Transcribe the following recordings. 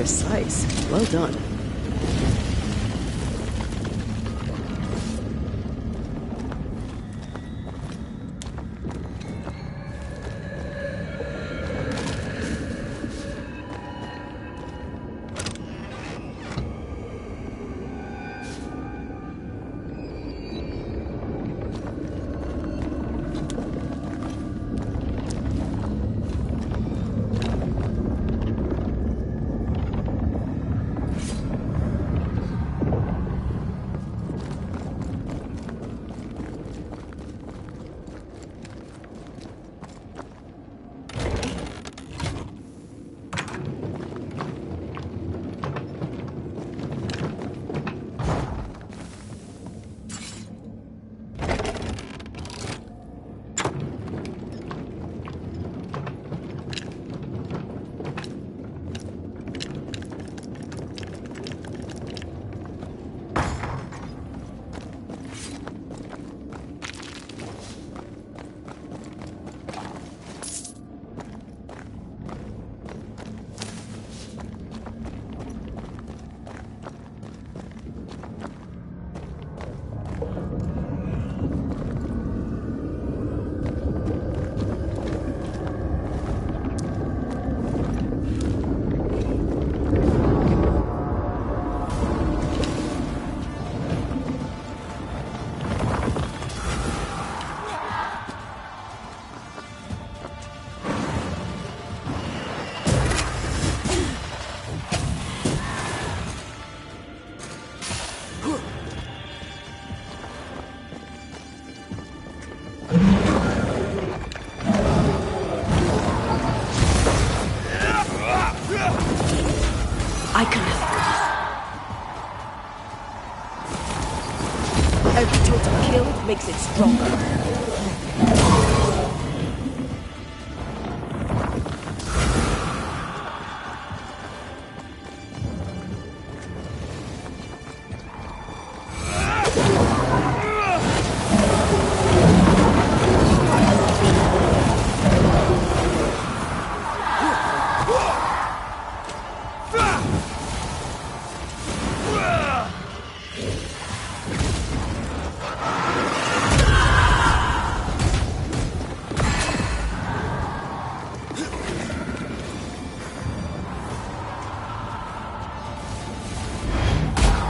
precise. Well done. I can help. Every total kill makes it stronger.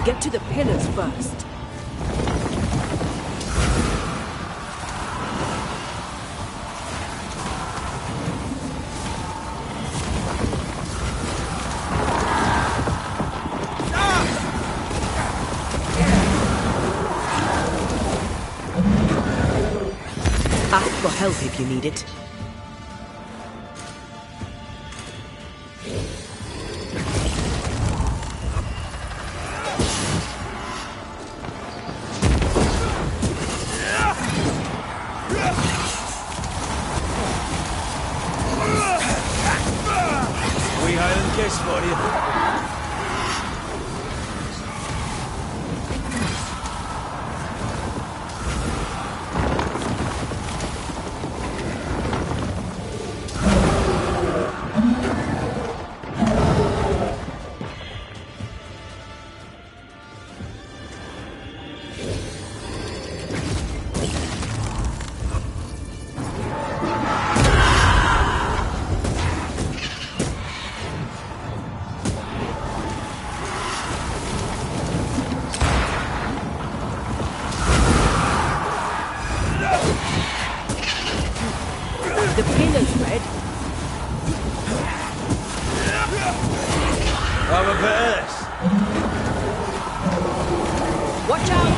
Get to the pillars first. Ask for help if you need it. Kiss for you. The pillars, Red. I'm a badass. Watch out!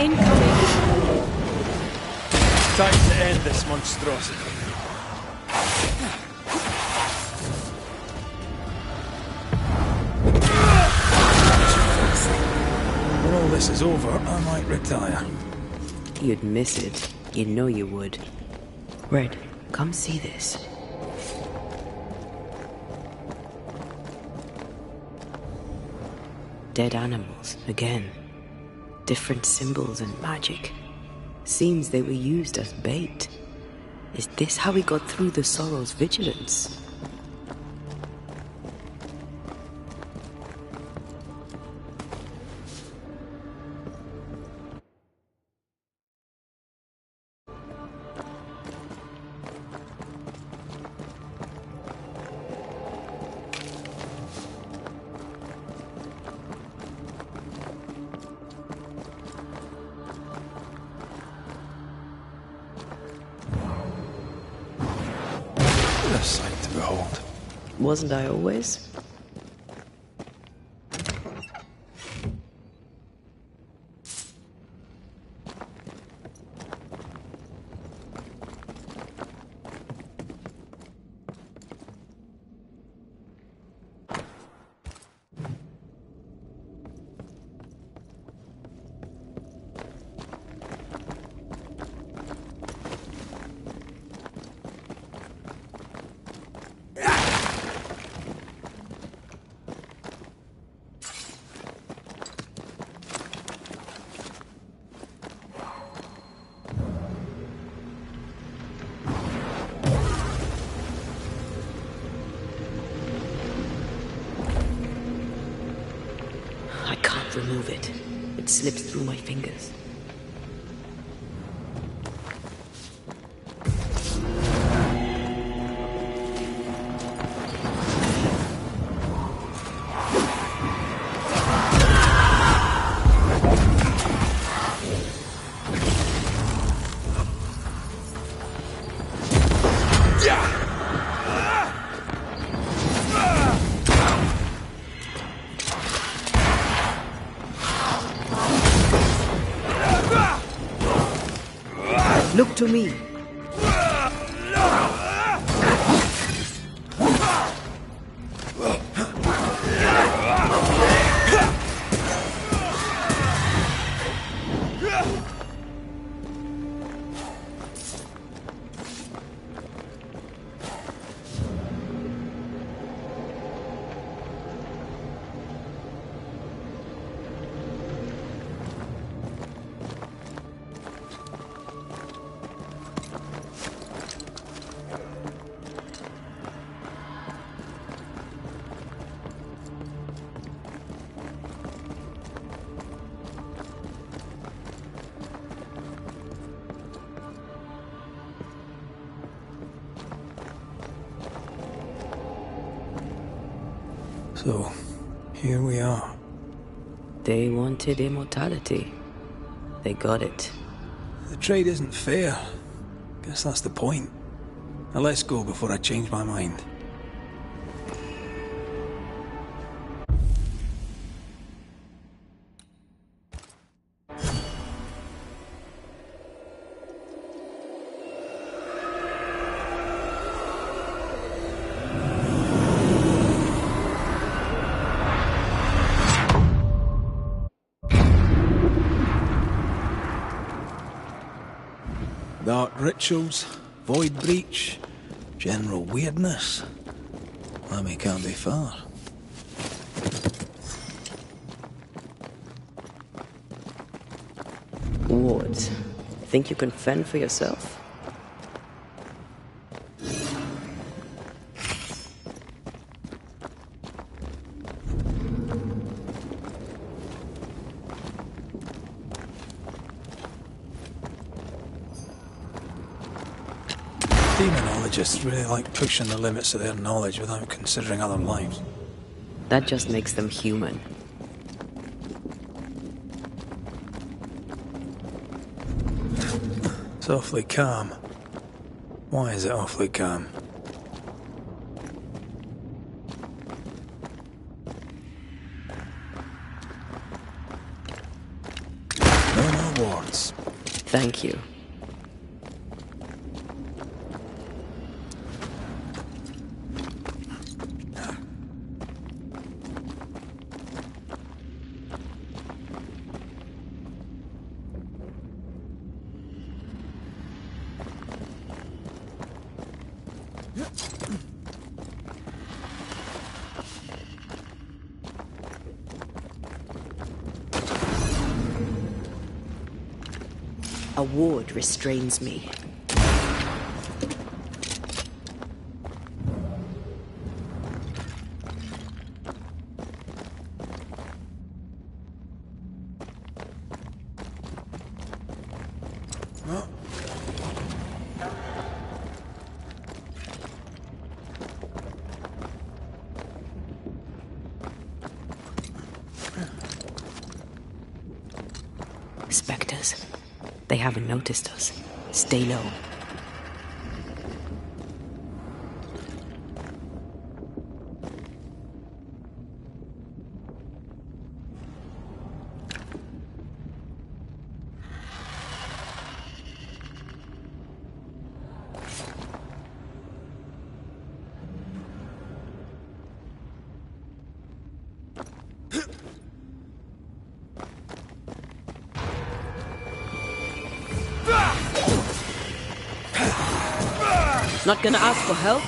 Incoming. Time to end this monstrosity. When all this is over, I might retire. You'd miss it. You know you would. Red, come see this. Dead animals, again. Different symbols and magic. Seems they were used as bait. Is this how we got through the Sorrow's vigilance? What a sight to behold. Wasn't I always? I can't remove it. It slips through my fingers. Look to me. So, here we are. They wanted immortality. They got it. The trade isn't fair. Guess that's the point. Now let's go before I change my mind. Dark rituals, void breach, general weirdness. Lemmy can't be far. Wards, think you can fend for yourself? Demonologists really like pushing the limits of their knowledge without considering other lives. That just makes them human. It's awfully calm. Why is it awfully calm? No more war. Thank you. A ward restrains me. Spectres. They haven't noticed us. Stay low. Not gonna ask for help?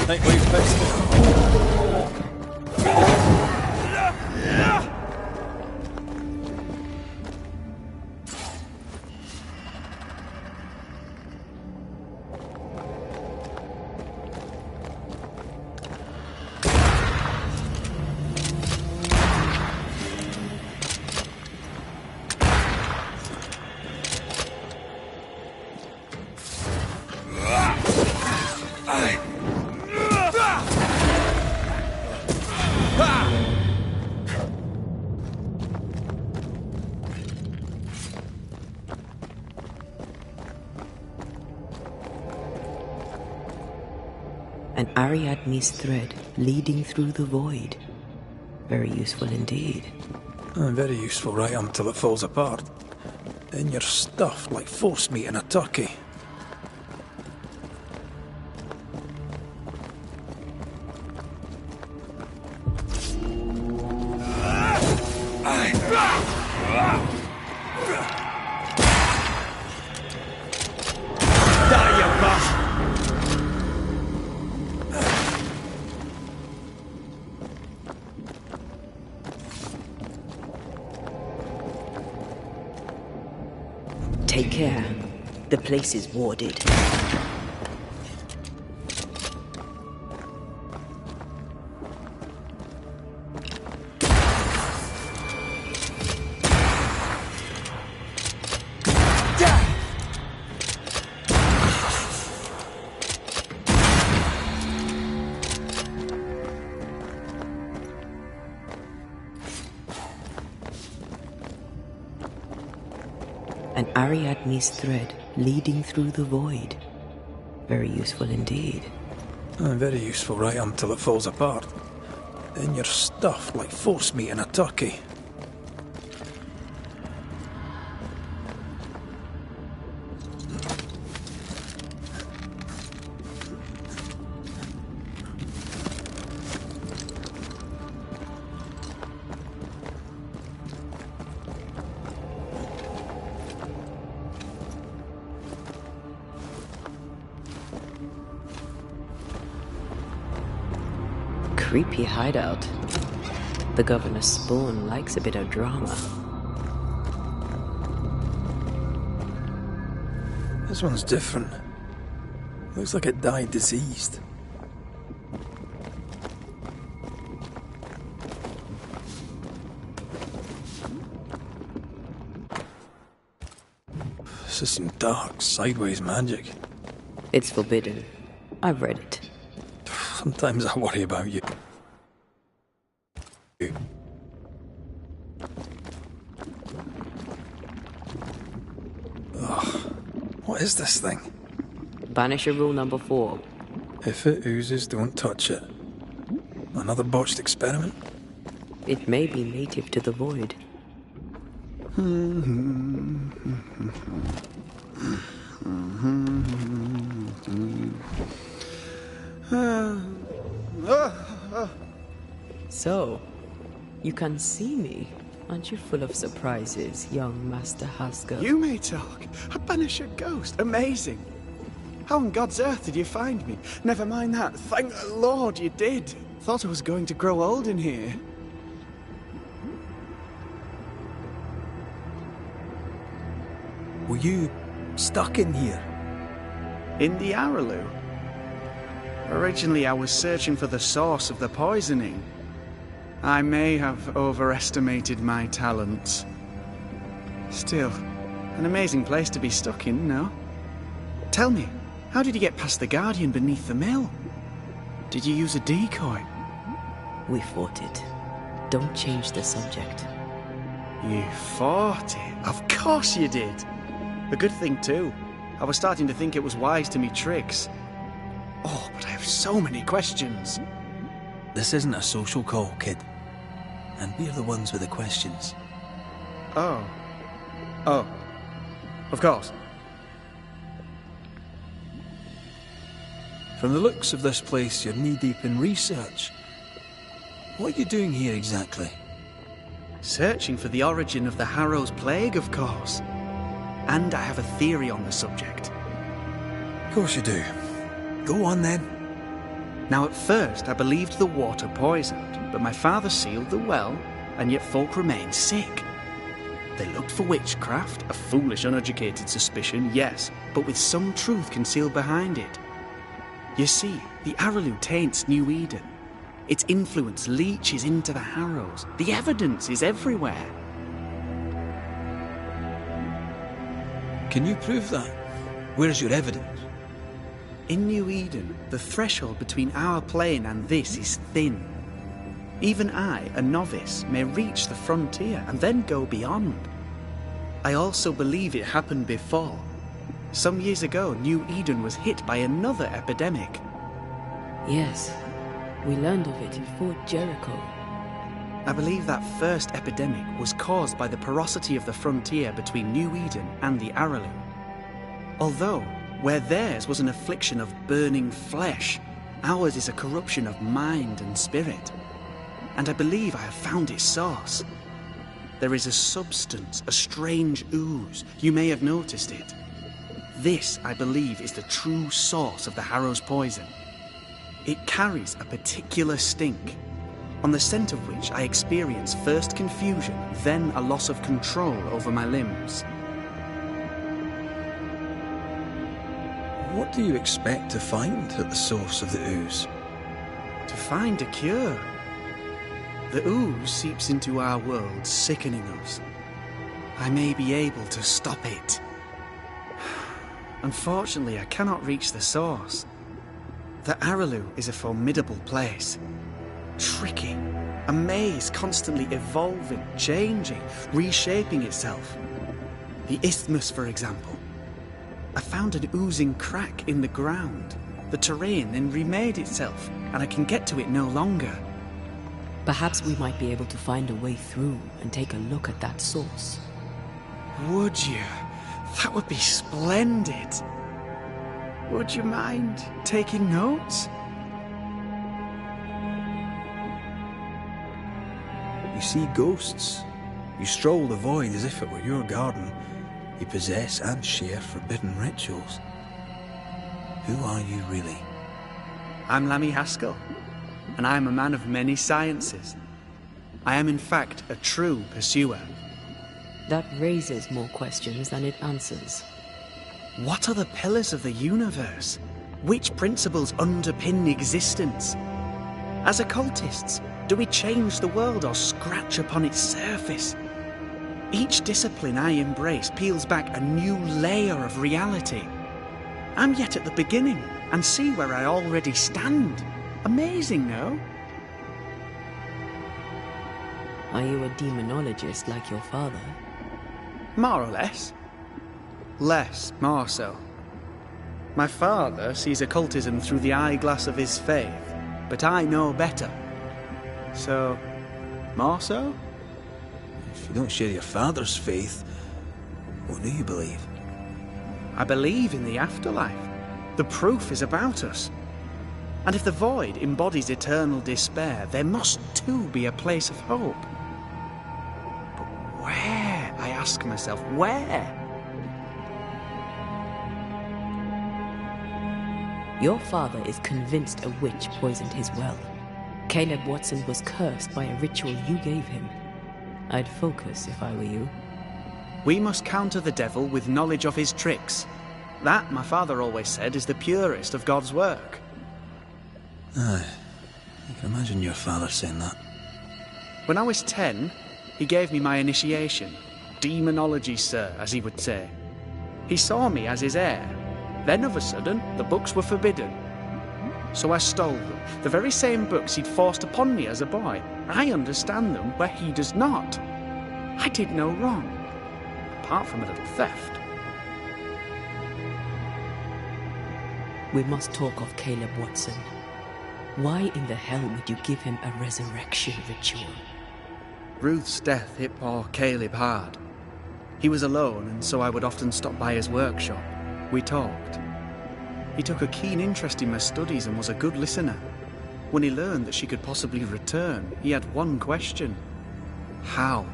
Think we've fixed it. An Ariadne's thread leading through the void. Very useful indeed. Very useful right until it falls apart. Then you're stuffed like force meat in a turkey. Die, you bastard! Take care. The place is warded. An Ariadne's thread leading through the void. Very useful indeed. Very useful right until it falls apart. Then you're stuffed like force meat in a turkey. creepy hideout. The governor's spawn likes a bit of drama. This one's different. Looks like it died diseased. This is some dark, sideways magic. It's forbidden. I've read it. Sometimes I worry about you. Ugh. What is this thing? Banisher rule number 4. If it oozes, don't touch it. Another botched experiment? It may be native to the void. So, you can see me. Aren't you full of surprises, young Master Haskell? You may talk. A Banisher ghost. Amazing. How on God's earth did you find me? Never mind that. Thank the Lord you did. Thought I was going to grow old in here. Were you stuck in here? In the Araloo? Originally, I was searching for the source of the poisoning. I may have overestimated my talents. Still, an amazing place to be stuck in, no? Tell me, how did you get past the Guardian beneath the mill? Did you use a decoy? We fought it. Don't change the subject. You fought it? Of course you did! A good thing too. I was starting to think it was wise to me tricks. Oh, but I have so many questions. This isn't a social call, kid. And we're the ones with the questions. Oh. Oh. Of course. From the looks of this place, you're knee-deep in research. What are you doing here exactly? Searching for the origin of the Harrow's plague, of course. And I have a theory on the subject. Of course you do. Go on then. Now at first I believed the water poisoned, but my father sealed the well, and yet folk remained sick. They looked for witchcraft, a foolish uneducated suspicion, yes, but with some truth concealed behind it. You see, the Araloo taints New Eden. Its influence leaches into the Harrows. The evidence is everywhere. Can you prove that? Where's your evidence? In New Eden, the threshold between our plane and this is thin. Even I, a novice, may reach the frontier and then go beyond. I also believe it happened before. Some years ago, New Eden was hit by another epidemic. Yes, we learned of it in Fort Jericho. I believe that first epidemic was caused by the porosity of the frontier between New Eden and the Araloo. Although, where theirs was an affliction of burning flesh, ours is a corruption of mind and spirit. And I believe I have found its source. There is a substance, a strange ooze. You may have noticed it. This, I believe, is the true source of the Harrow's poison. It carries a particular stink, on the scent of which I experience first confusion, then a loss of control over my limbs. What do you expect to find at the source of the ooze? To find a cure. The ooze seeps into our world, sickening us. I may be able to stop it. Unfortunately, I cannot reach the source. The Araloo is a formidable place. Tricky. A maze constantly evolving, changing, reshaping itself. The isthmus, for example. I found an oozing crack in the ground. The terrain then remade itself, and I can get to it no longer. Perhaps we might be able to find a way through and take a look at that source. Would you? That would be splendid. Would you mind taking notes? You see ghosts. You stroll the void as if it were your garden. You possess and share forbidden rituals. Who are you really? I'm Lammy Haskell. and I am a man of many sciences. I am in fact a true pursuer. That raises more questions than it answers. What are the pillars of the universe? Which principles underpin existence? As occultists, do we change the world or scratch upon its surface? Each discipline I embrace peels back a new layer of reality. I'm yet at the beginning, and see where I already stand. Amazing, no? Are you a demonologist like your father? More or less. More so. My father sees occultism through the eyeglass of his faith, but I know better. So, more so? If you don't share your father's faith, what do you believe? I believe in the afterlife. The proof is about us. And if the void embodies eternal despair, there must too be a place of hope. But where, I ask myself, where? Your father is convinced a witch poisoned his well. Caleb Watson was cursed by a ritual you gave him. I'd focus if I were you. We must counter the devil with knowledge of his tricks. That, my father always said, is the purest of God's work. Aye, I can imagine your father saying that. When I was 10, he gave me my initiation. Demonology, sir, as he would say. He saw me as his heir. Then, of a sudden, the books were forbidden. So I stole them, the very same books he'd forced upon me as a boy. I understand them where he does not. I did no wrong, apart from a little theft. We must talk of Caleb Watson. Why in the hell would you give him a resurrection ritual? Ruth's death hit poor Caleb hard. He was alone, and so I would often stop by his workshop. We talked. He took a keen interest in my studies and was a good listener. When he learned that she could possibly return, he had one question. How?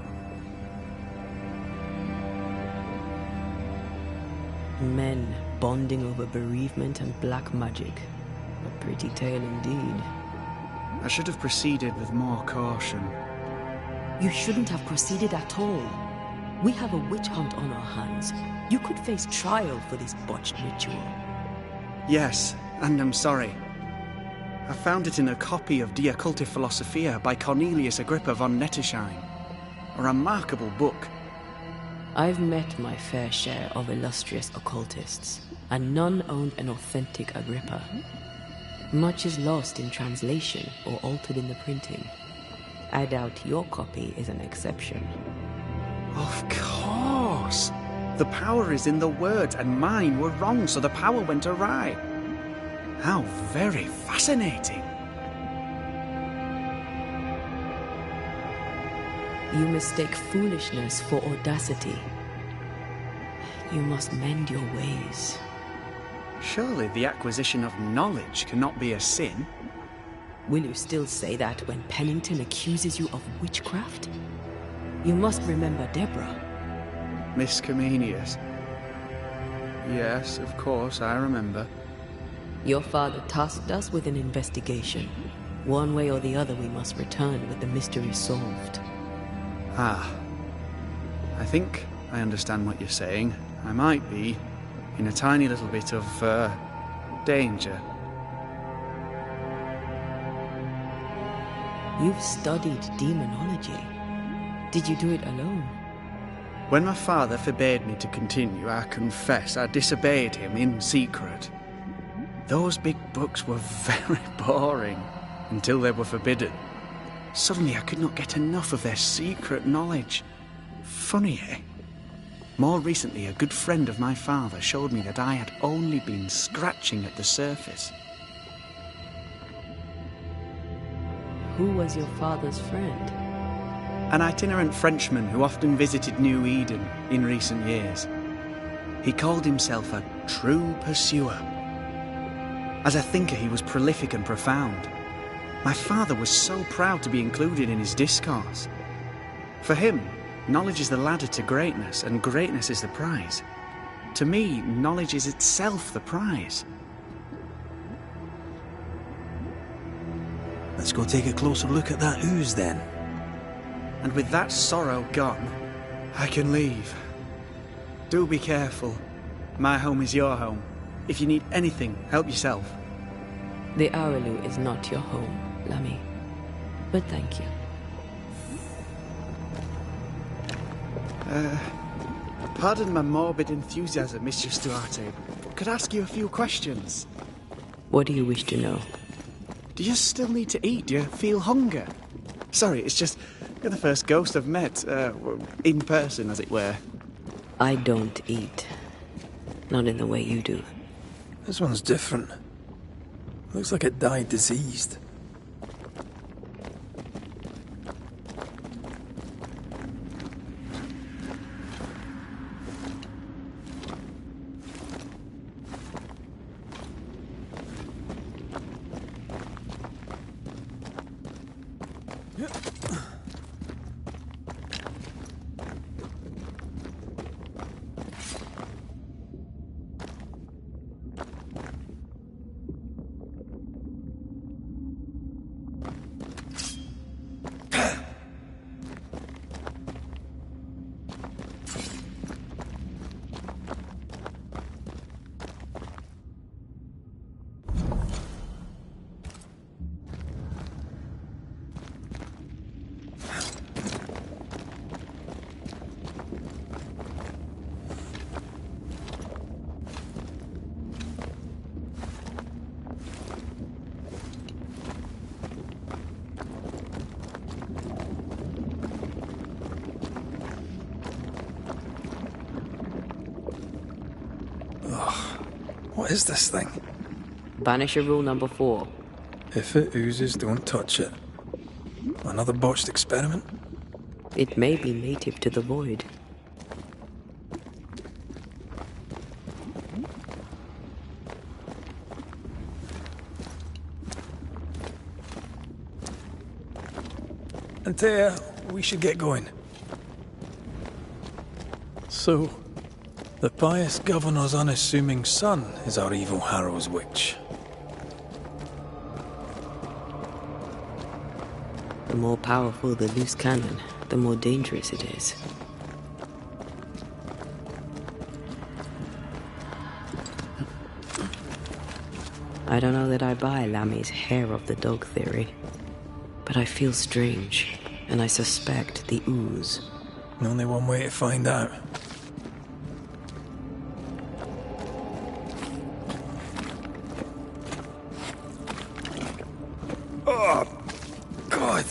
Men bonding over bereavement and black magic. A pretty tale indeed. I should have proceeded with more caution. You shouldn't have proceeded at all. We have a witch hunt on our hands. You could face trial for this botched ritual. Yes, and I'm sorry. I found it in a copy of De Occulti Philosophia by Cornelius Agrippa von Nettesheim. A remarkable book. I've met my fair share of illustrious occultists, and none owned an authentic Agrippa. Much is lost in translation or altered in the printing. I doubt your copy is an exception. Of course! The power is in the words, and mine were wrong, so the power went awry. How very fascinating. You mistake foolishness for audacity. You must mend your ways. Surely the acquisition of knowledge cannot be a sin. Will you still say that when Pennington accuses you of witchcraft? You must remember Deborah. Miss Comenius. Yes, of course, I remember. Your father tasked us with an investigation. One way or the other we must return with the mystery solved. Ah. I think I understand what you're saying. I might be in a tiny little bit of, danger. You've studied demonology. Did you do it alone? When my father forbade me to continue, I confess I disobeyed him in secret. Those big books were very boring until they were forbidden. Suddenly I could not get enough of their secret knowledge. Funny, eh? More recently, a good friend of my father showed me that I had only been scratching at the surface. Who was your father's friend? An itinerant Frenchman who often visited New Eden in recent years. He called himself a true pursuer. As a thinker, he was prolific and profound. My father was so proud to be included in his discourse. For him, knowledge is the ladder to greatness, and greatness is the prize. To me, knowledge is itself the prize. That's go take a closer look at that ooze then. And with that sorrow gone, I can leave. Do be careful. My home is your home. If you need anything, help yourself. The Araloo is not your home, Lammy. But thank you. Pardon my morbid enthusiasm, Mistress Duarte. Could I ask you a few questions? What do you wish to know? Do you still need to eat? Do you feel hunger? Sorry, it's just you're the first ghost I've met, in person, as it were. I don't eat. Not in the way you do. This one's different. Looks like it died diseased. What is this thing? Banisher rule number 4. If it oozes, don't touch it. Another botched experiment? It may be native to the void. Antea, we should get going. So, the pious governor's unassuming son is our evil Harrow's witch. The more powerful the loose cannon, the more dangerous it is. I don't know that I buy Lammy's hair of the dog theory, but I feel strange, and I suspect the ooze. Only one way to find out. Oh, God.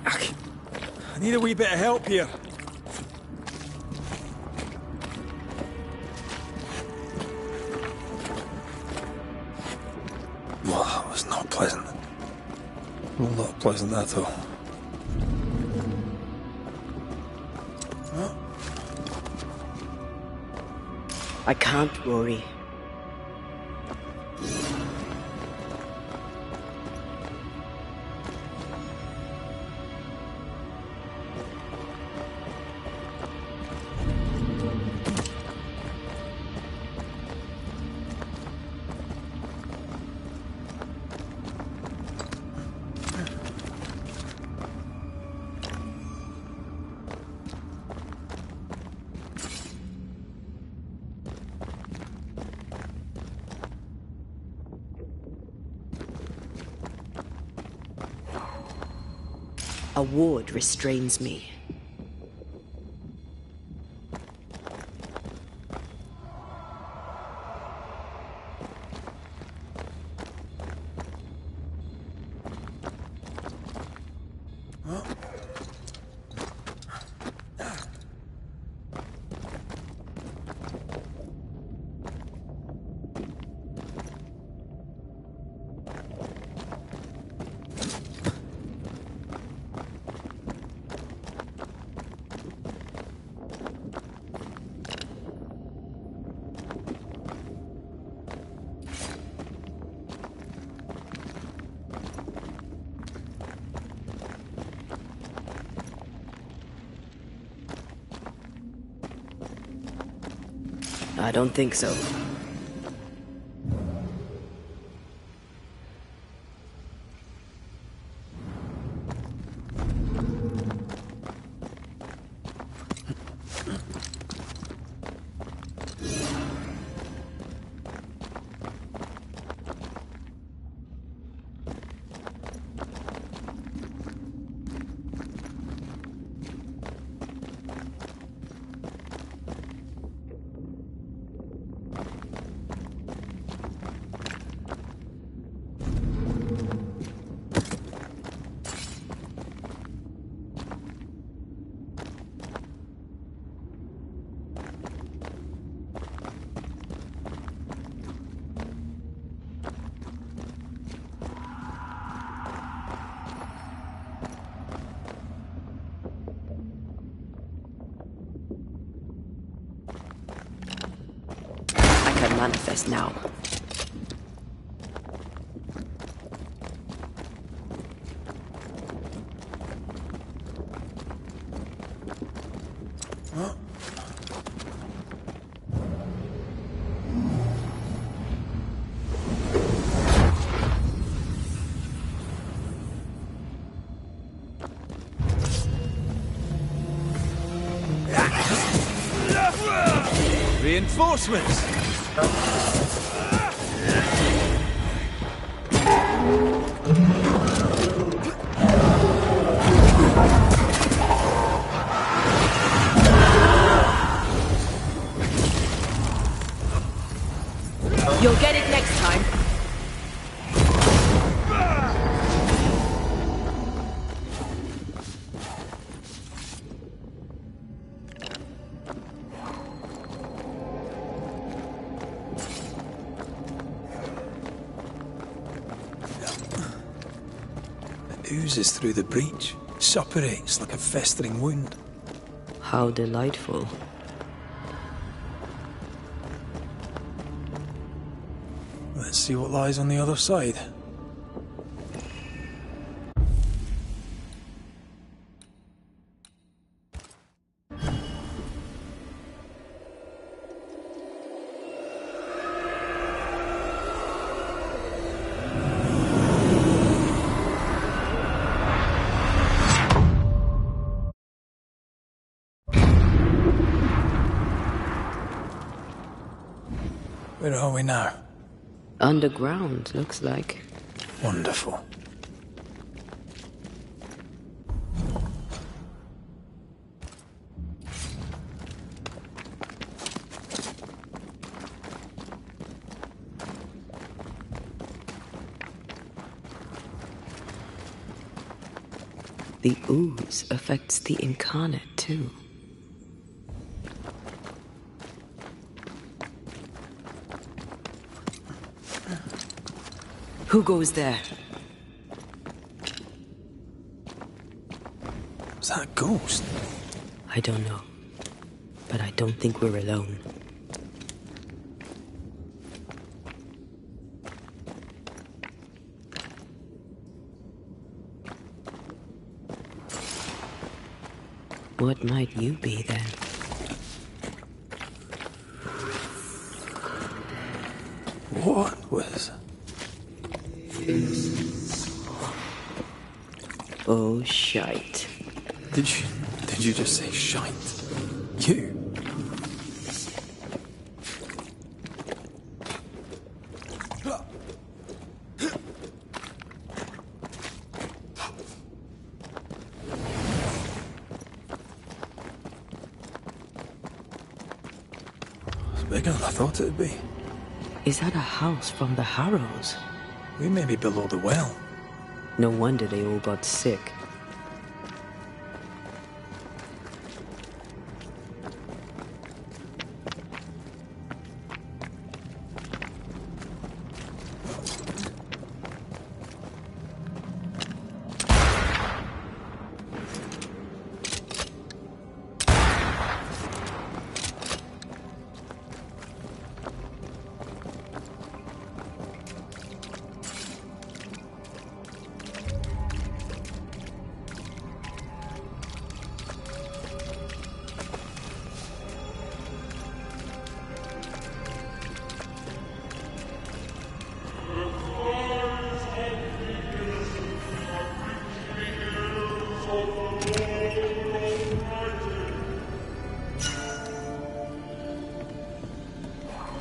I need a wee bit of help here. Well, that was not pleasant. Well, not pleasant at all. I can't, Rory. A ward restrains me. I don't think so. manifest now. Reinforcements! You'll get it next time. It oozes through the breach, suppurates like a festering wound. How delightful. Let's see what lies on the other side. Where are we now? Underground, looks like. Wonderful. The ooze affects the incarnate, too. Who goes there? Is that a ghost? I don't know. But I don't think we're alone. What might you be then? What was... Oh, shite. Did you just say shite? You? It's bigger than I thought it'd be. Is that a house from the Harrows? We may be below the well. No wonder they all got sick.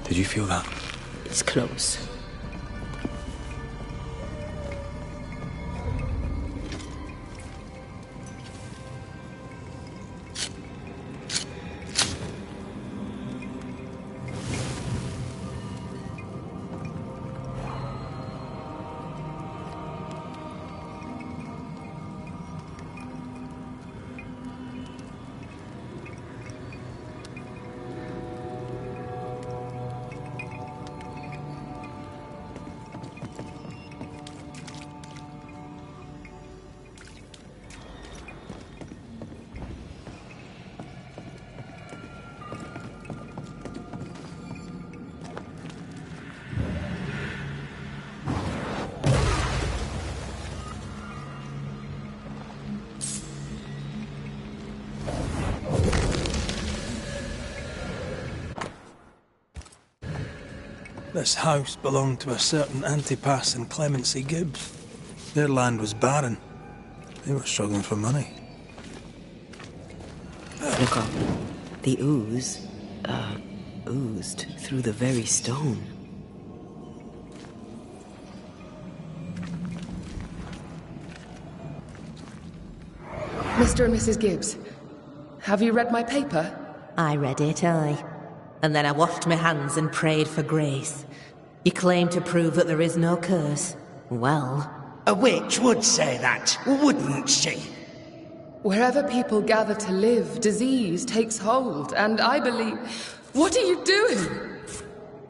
Did you feel that? It's close. This house belonged to a certain Antipas and Clemency Gibbs. Their land was barren. They were struggling for money. Look up. The ooze, oozed through the very stone. Mr. and Mrs. Gibbs, have you read my paper? I read it, aye. And then I washed my hands and prayed for grace. You claim to prove that there is no curse. Well... A witch would say that, wouldn't she? Wherever people gather to live, disease takes hold, and I believe... What are you doing?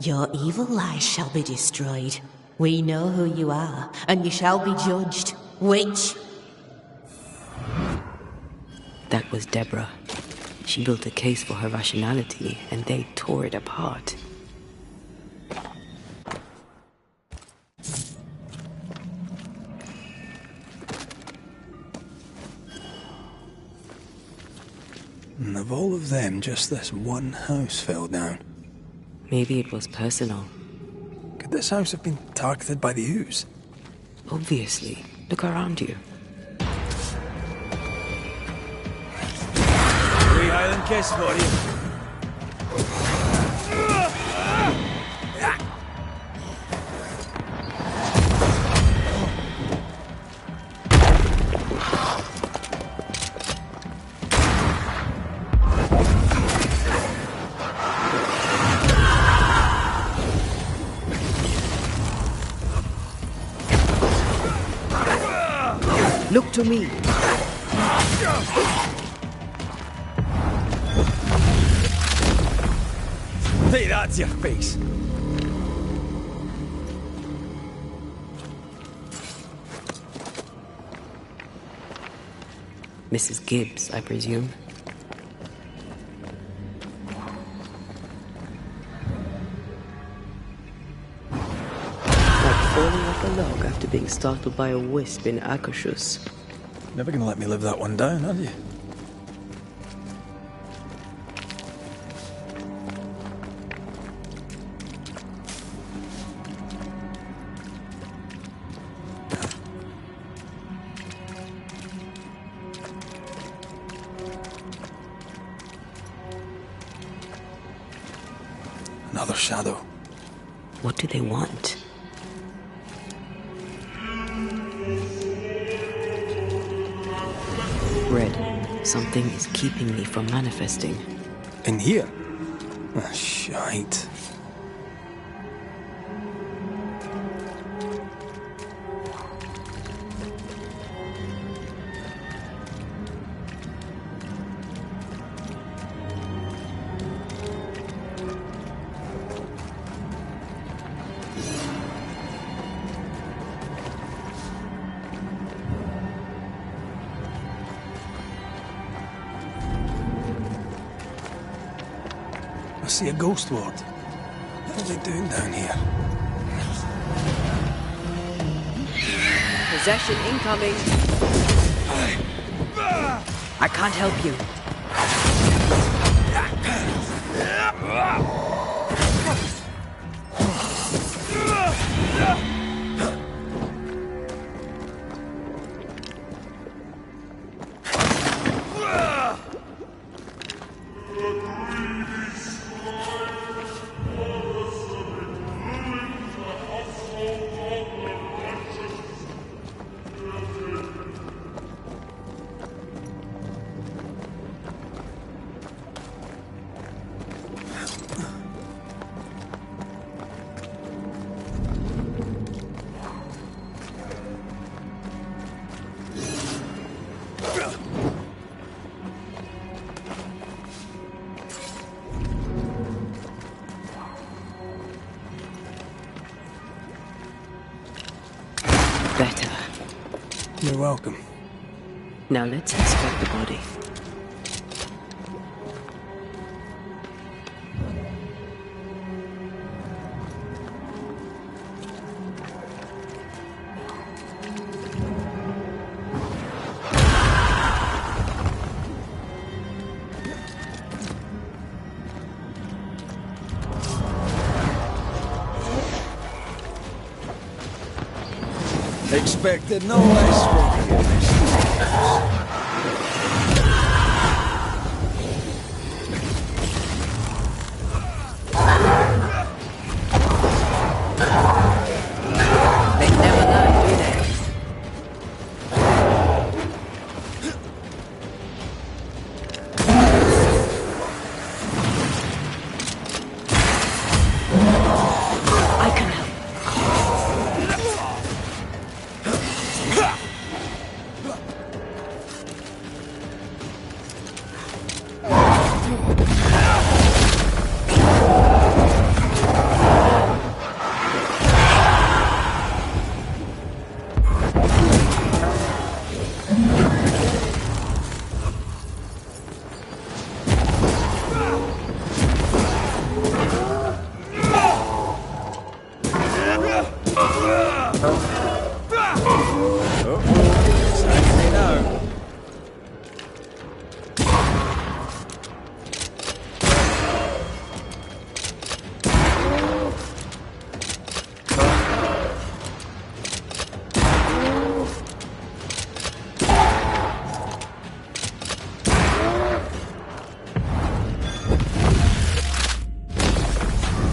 Your evil lies shall be destroyed. We know who you are, and you shall be judged. Witch! That was Deborah. She built a case for her rationality, and they tore it apart. And of all of them, just this one house fell down. Maybe it was personal. Could this house have been targeted by the ooze? Obviously. Look around you. Three Highland kiss for you. Look to me. Hey, that's your face. Mrs. Gibbs, I presume. Like falling off a log after being startled by a wisp in Akashus. Never gonna let me live that one down, are you? Another shadow. What do they want? Red, something is keeping me from manifesting. In here? Ah, shite. I see a ghost ward. What are they doing down here? Possession incoming. I can't help you. Better. You're welcome. Now let's inspect the body. Expected no less from you, Mr. They never learn, do they? I can help. Exactly now.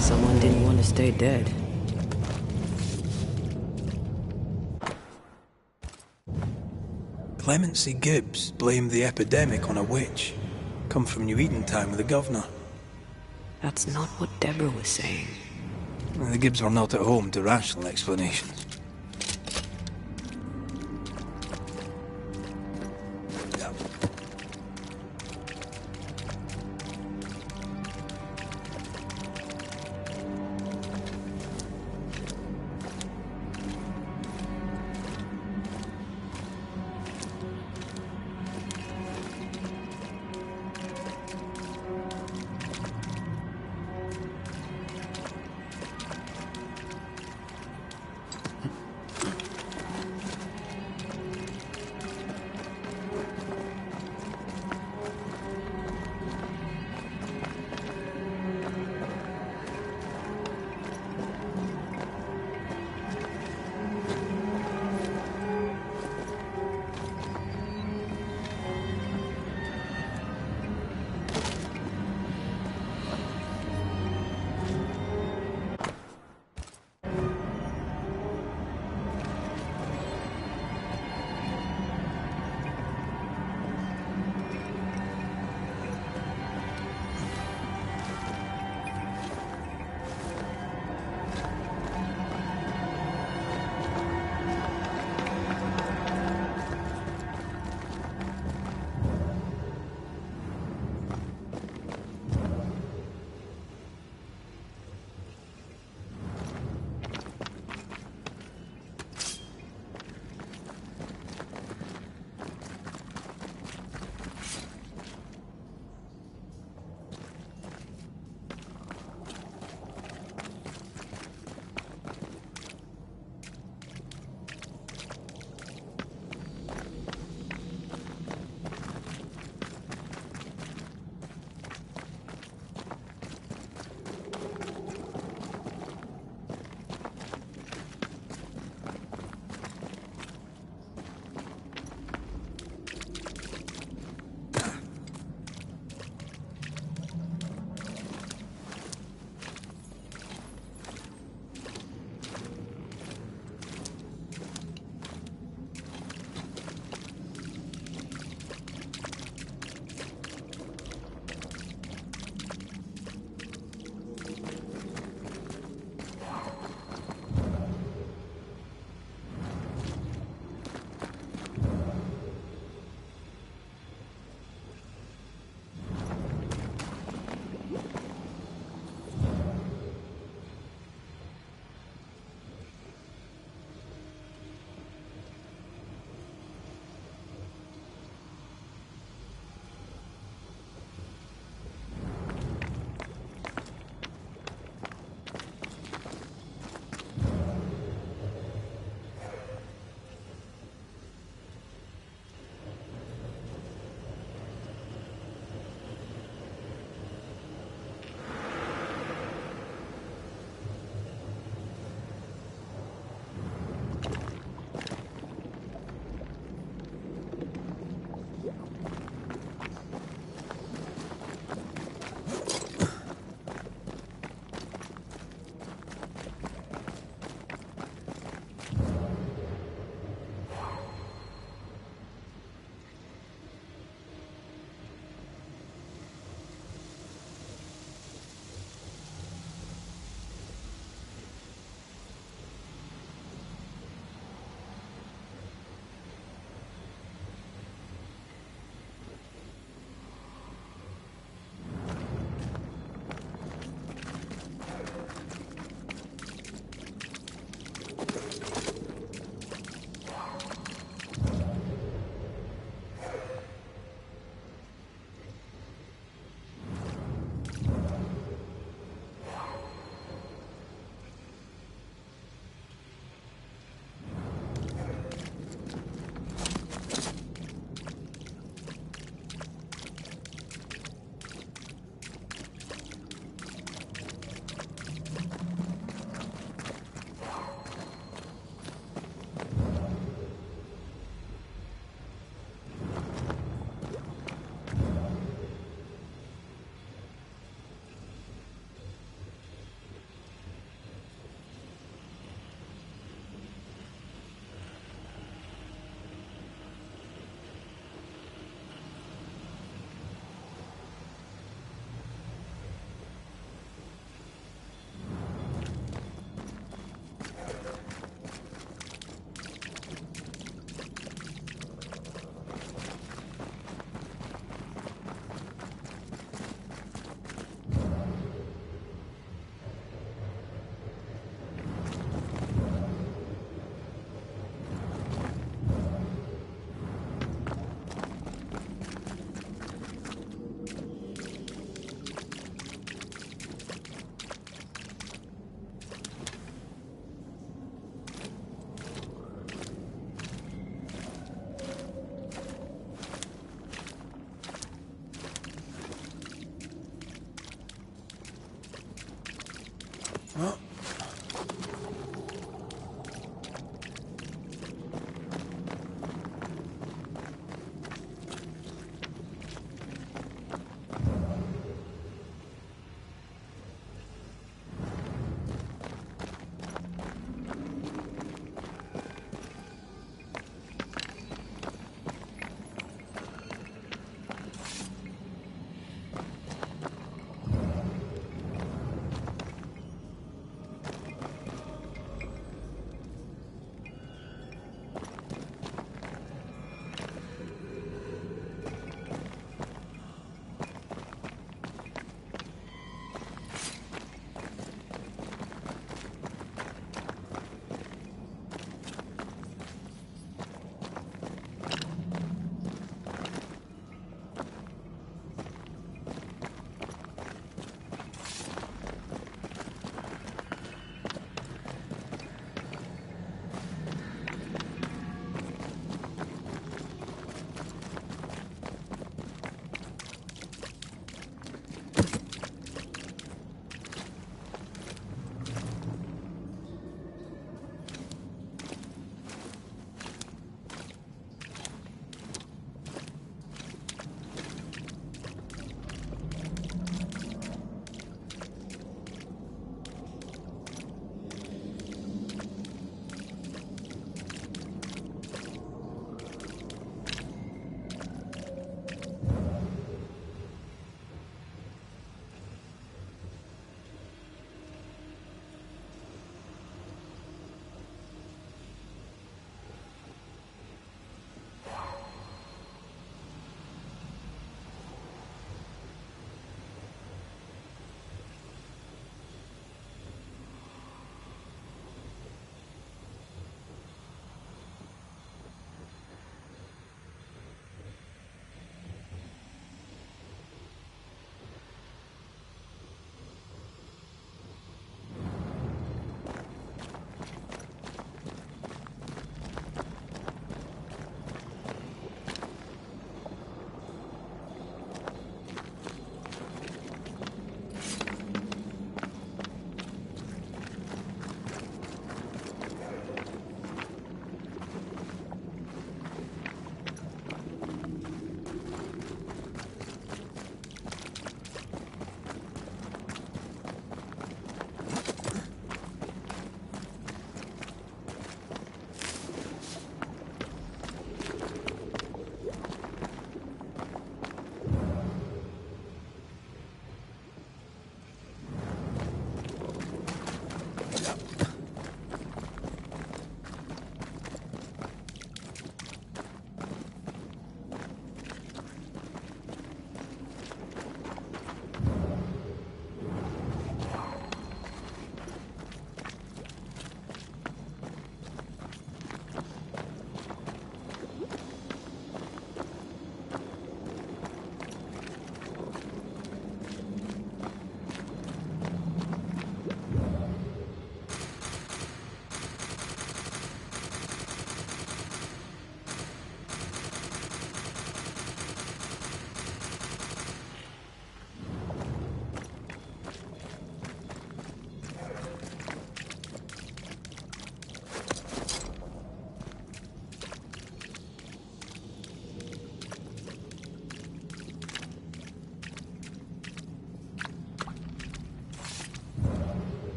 Someone didn't want to stay dead. Clemency Gibbs blamed the epidemic on a witch. Come from New Eden Town with the governor. That's not what Deborah was saying. The Gibbs were not at home to rational explanations.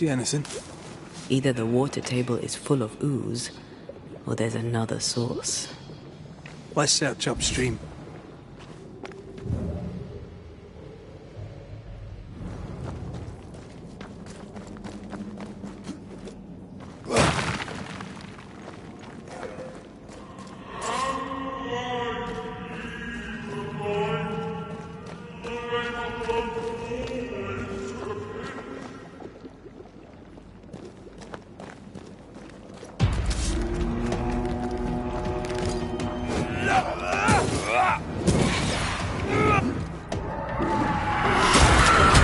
see anything? Either the water table is full of ooze, or there's another source. Let's search upstream.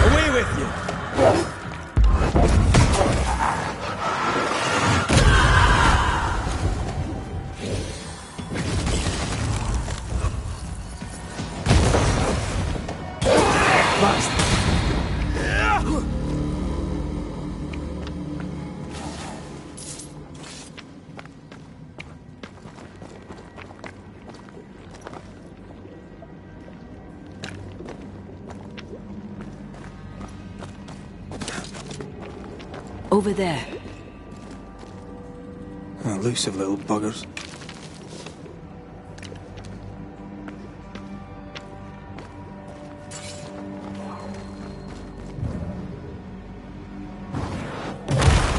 Away with you! Over there. Elusive little buggers.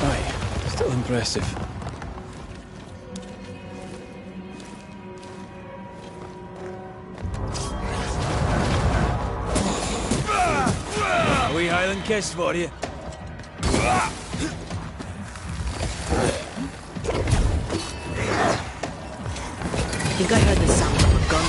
Aye, still impressive. A wee Highland kiss for you. I think I heard the sound of a gun.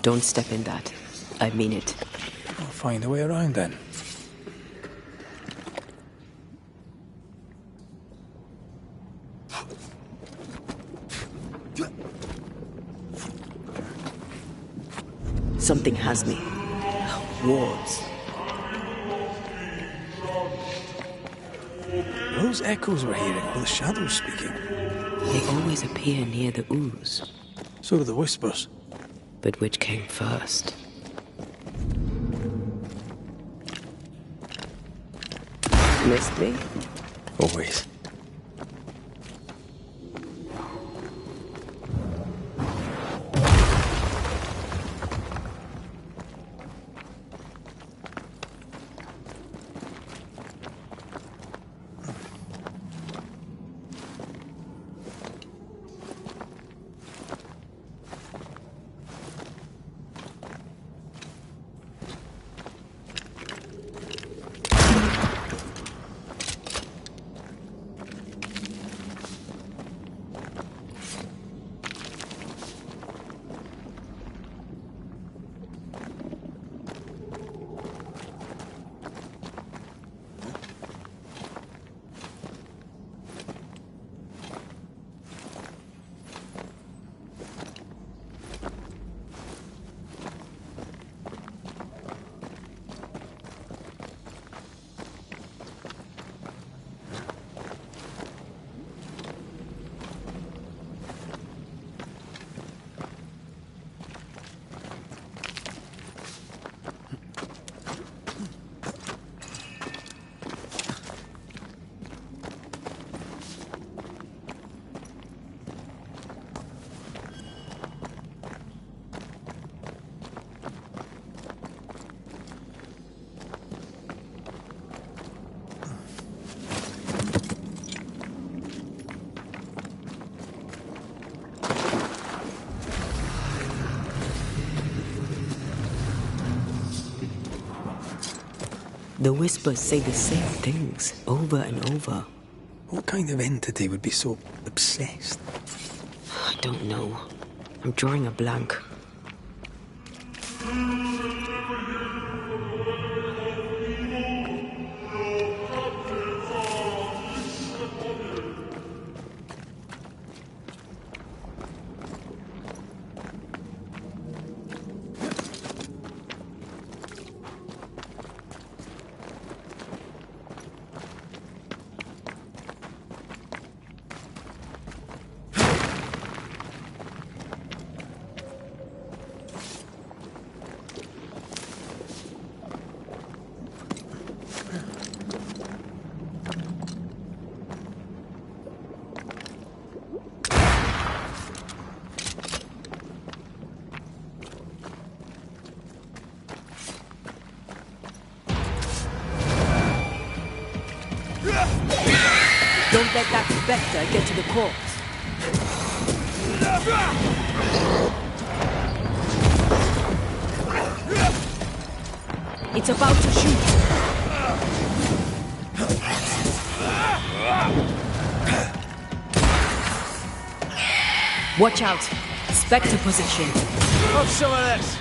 Don't step in that. I mean it. I'll find a way around then. Something has me. Wards. Those echoes we're hearing are the shadows speaking. They always appear near the ooze. So do the whispers. But which came first? Missed me? Always. The whispers say the same things over and over. What kind of entity would be so obsessed? I don't know. I'm drawing a blank. Don't let that spectre get to the corpse. It's about to shoot. Watch out. Spectre position. Have some of this.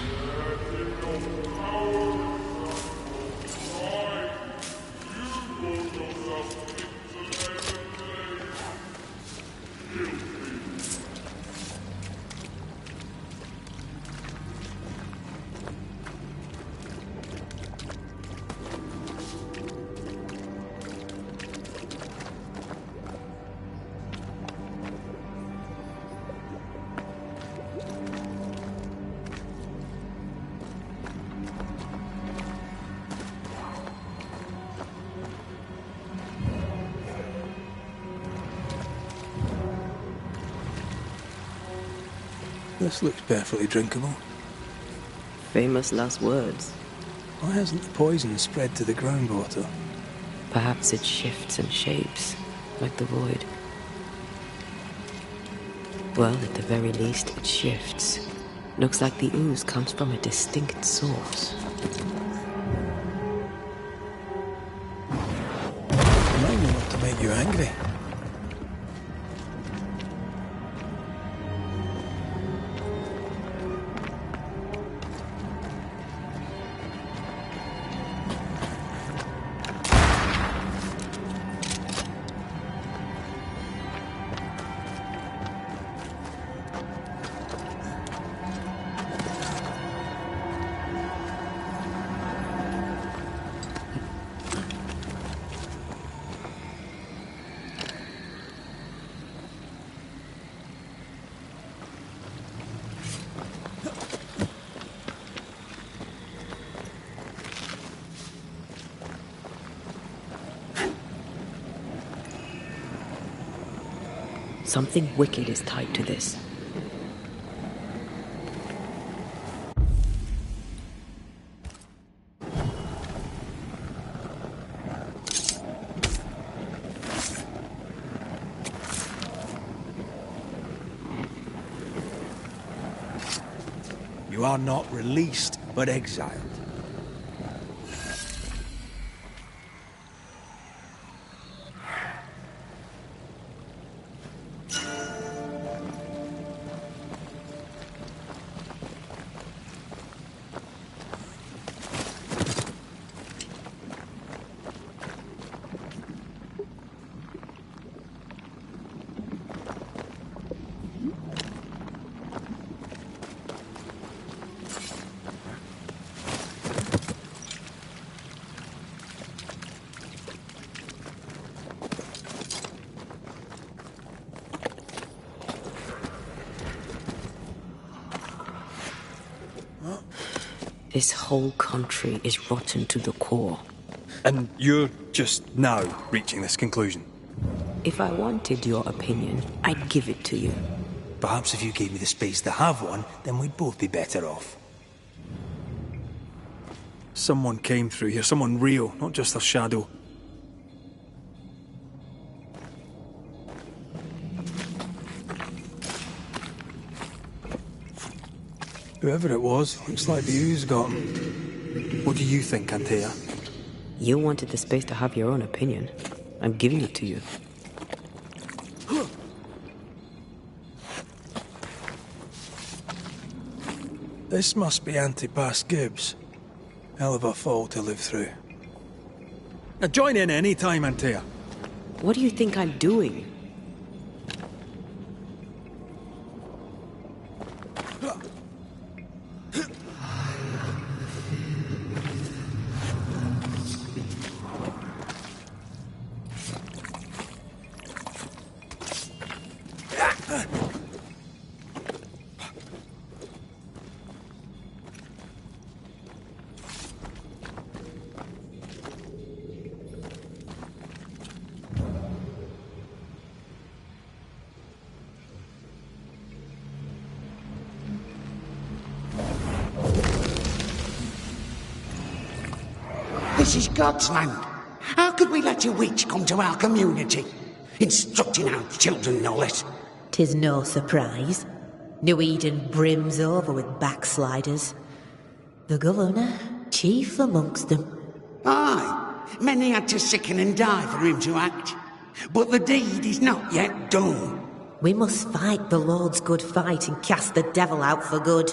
This looks perfectly drinkable. Famous last words. Why hasn't the poison spread to the groundwater? Perhaps it shifts and shapes, like the void. Well, at the very least, it shifts. Looks like the ooze comes from a distinct source. Might know what to make you angry. Something wicked is tied to this. You are not released, but exiled. This whole country is rotten to the core. And you're just now reaching this conclusion? If I wanted your opinion, I'd give it to you. Perhaps if you gave me the space to have one, then we'd both be better off. Someone came through here, someone real, not just a shadow. Whoever it was, looks like the ooze got him. What do you think, Antea? You wanted the space to have your own opinion. I'm giving it to you. This must be Antipas Gibbs. Hell of a fall to live through. Now join in any time, Antea. What do you think I'm doing? This is God's land. How could we let a witch come to our community? Instructing our children, no less. 'Tis no surprise. New Eden brims over with backsliders. The governor, chief amongst them. Aye, many had to sicken and die for him to act. But the deed is not yet done. We must fight the Lord's good fight and cast the devil out for good.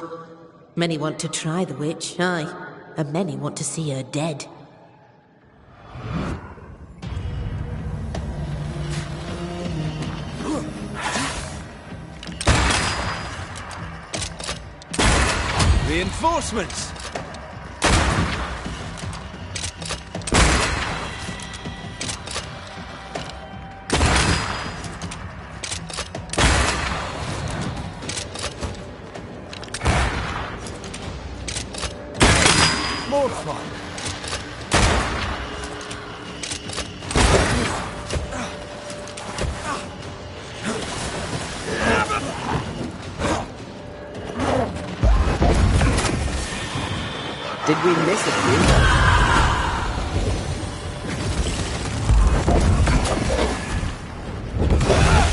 Many want to try the witch, aye, and many want to see her dead. Reinforcements! More fun! Did we miss it?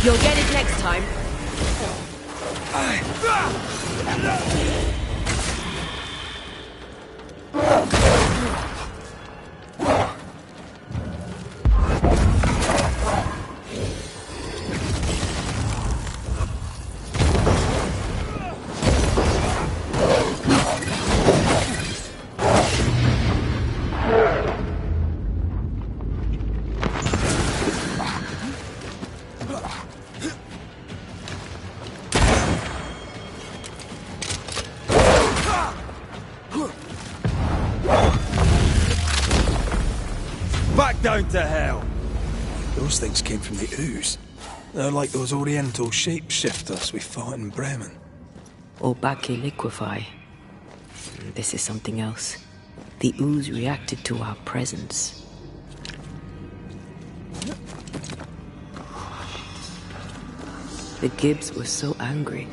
You'll get it next time. Back down to hell! Those things came from the ooze. They're like those oriental shapeshifters we fought in Bremen. Or Bacche liquefy. This is something else. The ooze reacted to our presence. The Gibbs were so angry.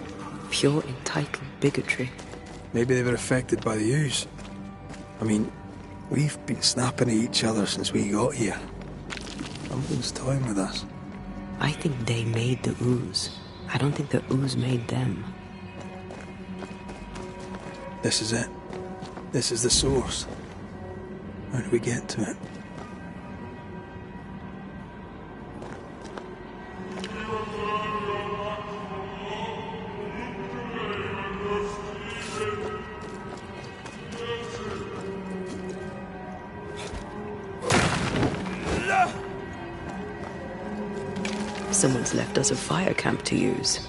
Pure entitled bigotry. Maybe they were affected by the ooze. I mean, we've been snapping at each other since we got here. Something's toying with us. I think they made the ooze. I don't think the ooze made them. This is it. This is the source. How do we get to it? Someone's left us a fire camp to use.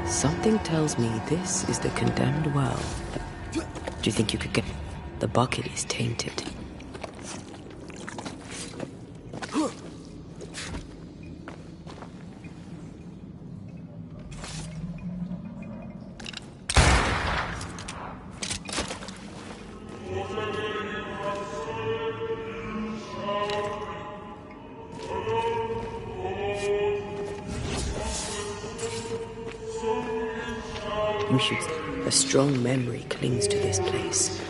Something tells me this is the condemned well. Do you think you could get... The bucket is tainted. We should... A strong memory clings to this place.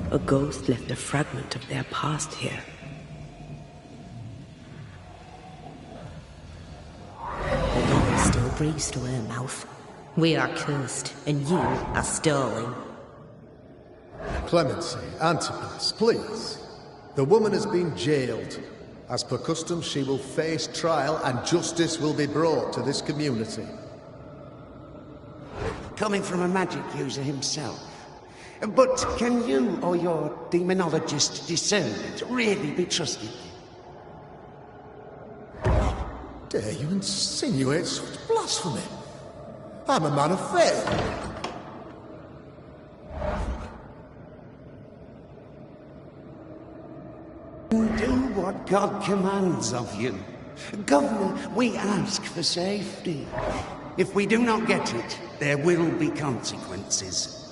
A ghost left a fragment of their past here. The woman still breathes to her mouth. We are cursed, and you are stolen. Clemency, Antipas, please. The woman has been jailed. As per custom, she will face trial and justice will be brought to this community. Coming from a magic user himself. But can you or your demonologist discernment really be trusted? Dare you insinuate such blasphemy? I'm a man of faith. Do what God commands of you. Governor, we ask for safety. If we do not get it, there will be consequences.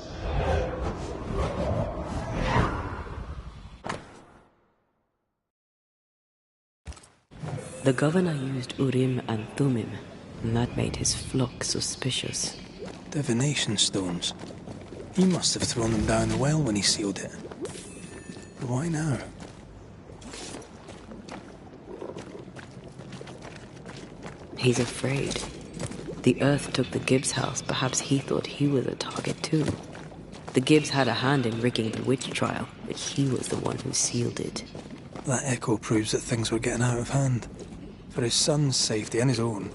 The governor used Urim and Thummim, and that made his flock suspicious. Divination stones. He must have thrown them down the well when he sealed it. But why now? He's afraid. The Earth took the Gibbs house. Perhaps he thought he was a target too. The Gibbs had a hand in rigging the witch trial, but he was the one who sealed it. That echo proves that things were getting out of hand. For his son's safety and his own,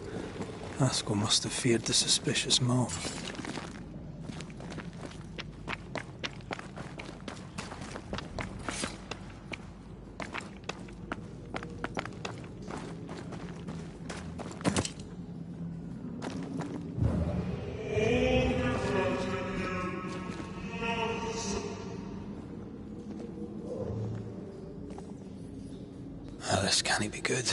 Haskell must have feared the suspicious mob. This can't be good.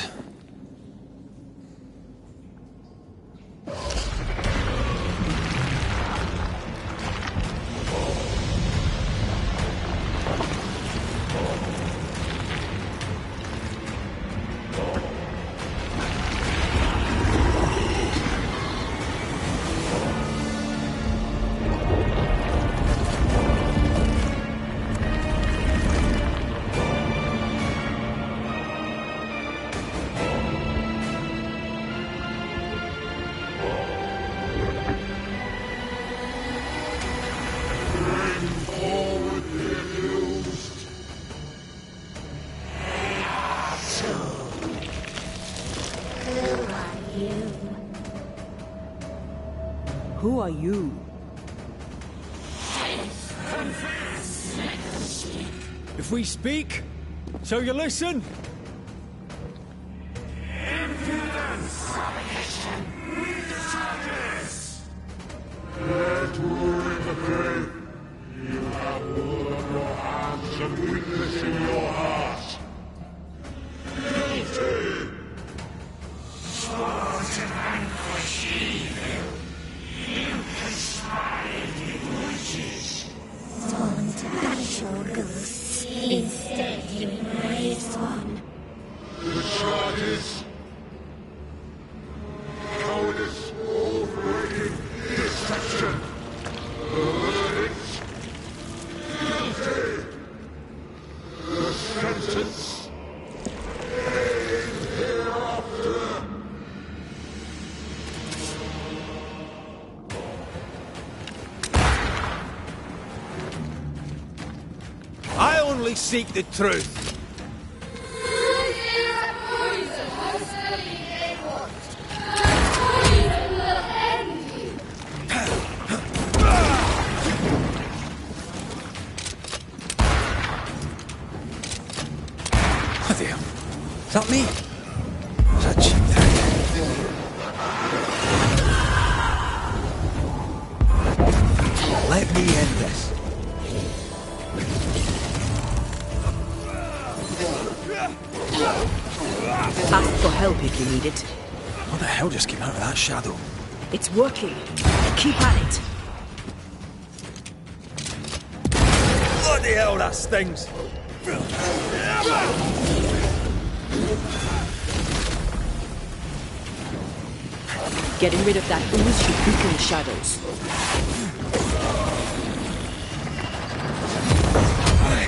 Who are you? If we speak, so you listen? Impudence! Dare to in the faith. You have wood on your hands and weakness in your heart. Guilty! Swore to vanquish evil. You conspired with witches. Sworn to banish all ghosts. Instead, you embraced one. The charges. Cowardice, overrating, deception. The verdict. Guilty. The sentence. Pain hereafter. I only seek the truth. Bloody hell. Is that me? Is that cheap trick? Let me end this. Ask for help if you need it. What the hell just came out of that shadow? It's working. Keep at it. Bloody hell, that stings. Getting rid of that ooze should weaken the shadows. Aye.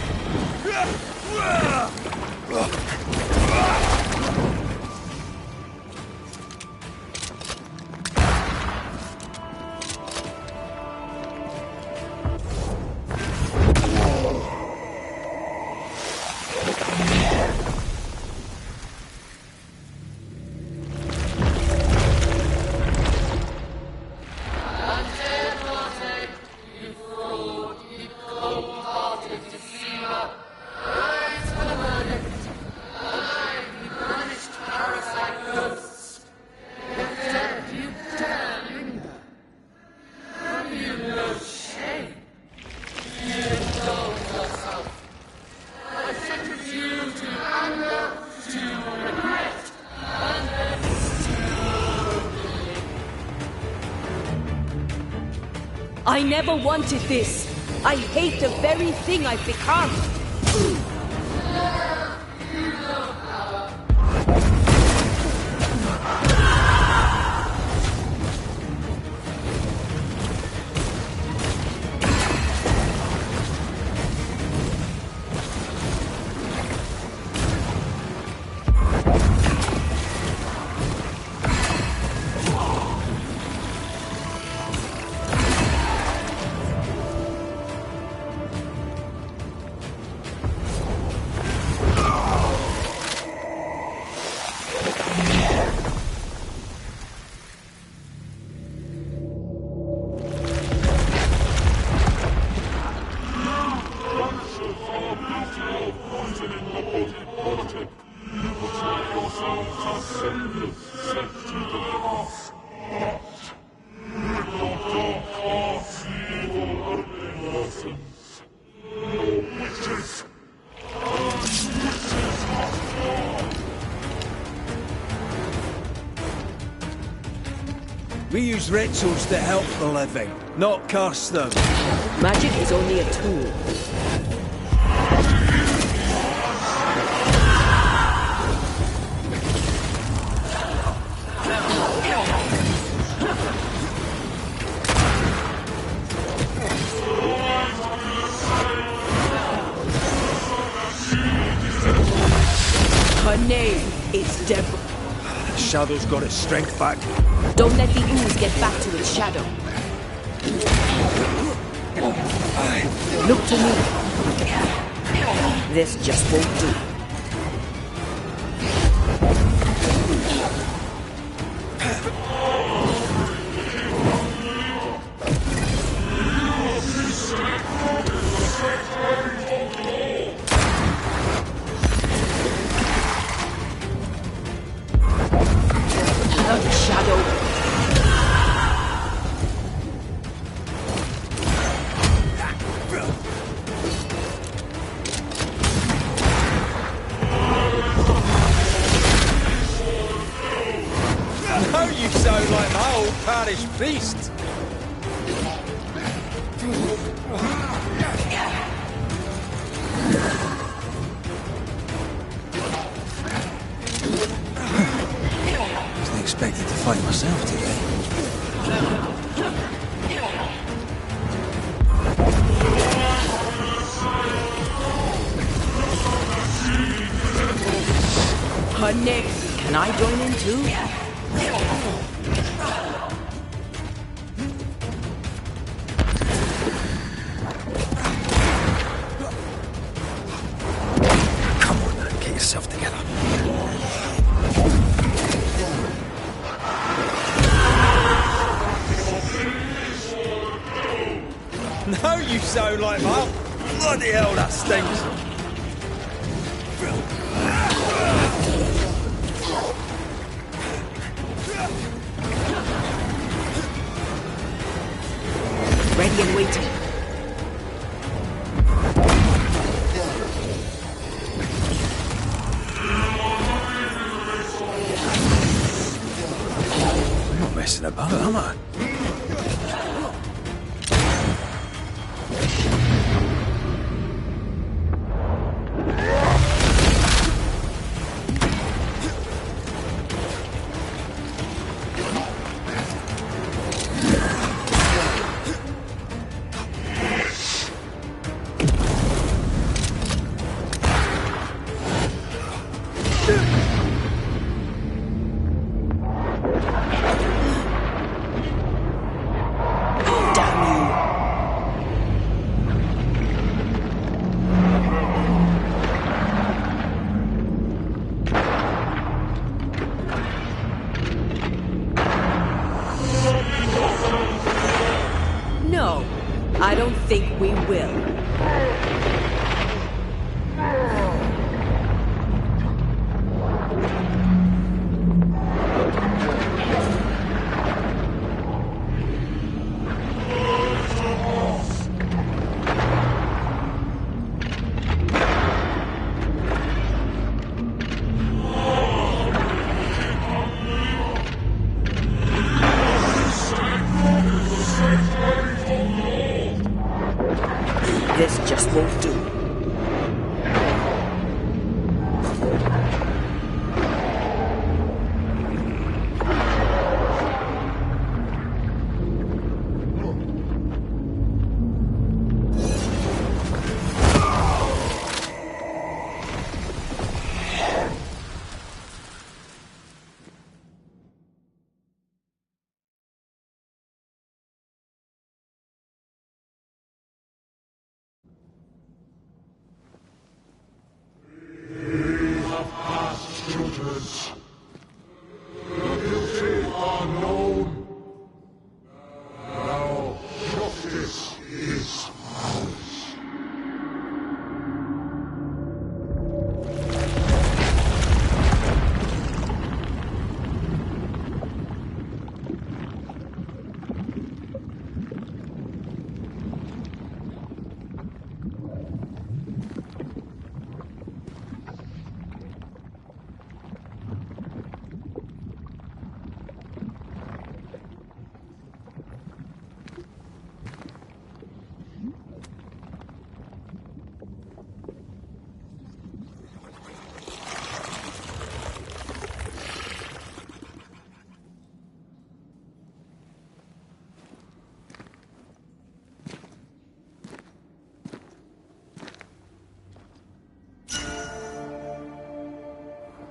I never wanted this. I hate the very thing I've become. We use rituals to help the living, not curse them. Magic is only a tool. Her name is Devil. The Shadow's got its strength back. Don't let the ooze get back to its shadow. Look to me. This just won't do. The shadow. Now you sound like my old parish priest. Wasn't expected to fight myself today. Her name. Can I join in too? Come on, man, get yourself together. Now you sound like my... Bloody hell, that stinks. Ready and waiting. I'm not messing about, am I? I don't think we will. This just won't do.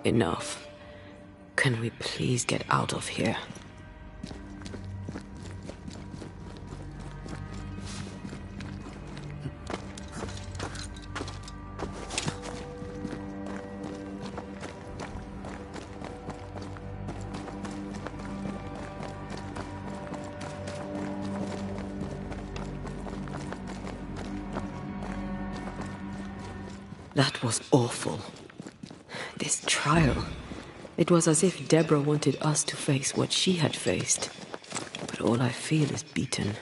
Enough. Can we please get out of here? That was awful. This trial. It was as if Deborah wanted us to face what she had faced. But all I feel is beaten.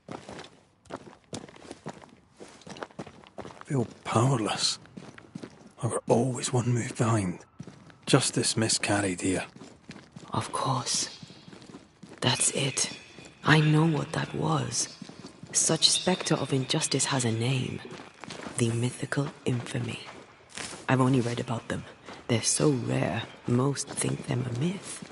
I feel powerless. I were always one move behind. Justice miscarried here. Of course. That's it. I know what that was. Such spectre of injustice has a name. The mythical infamy. I've only read about them. They're so rare, most think them a myth.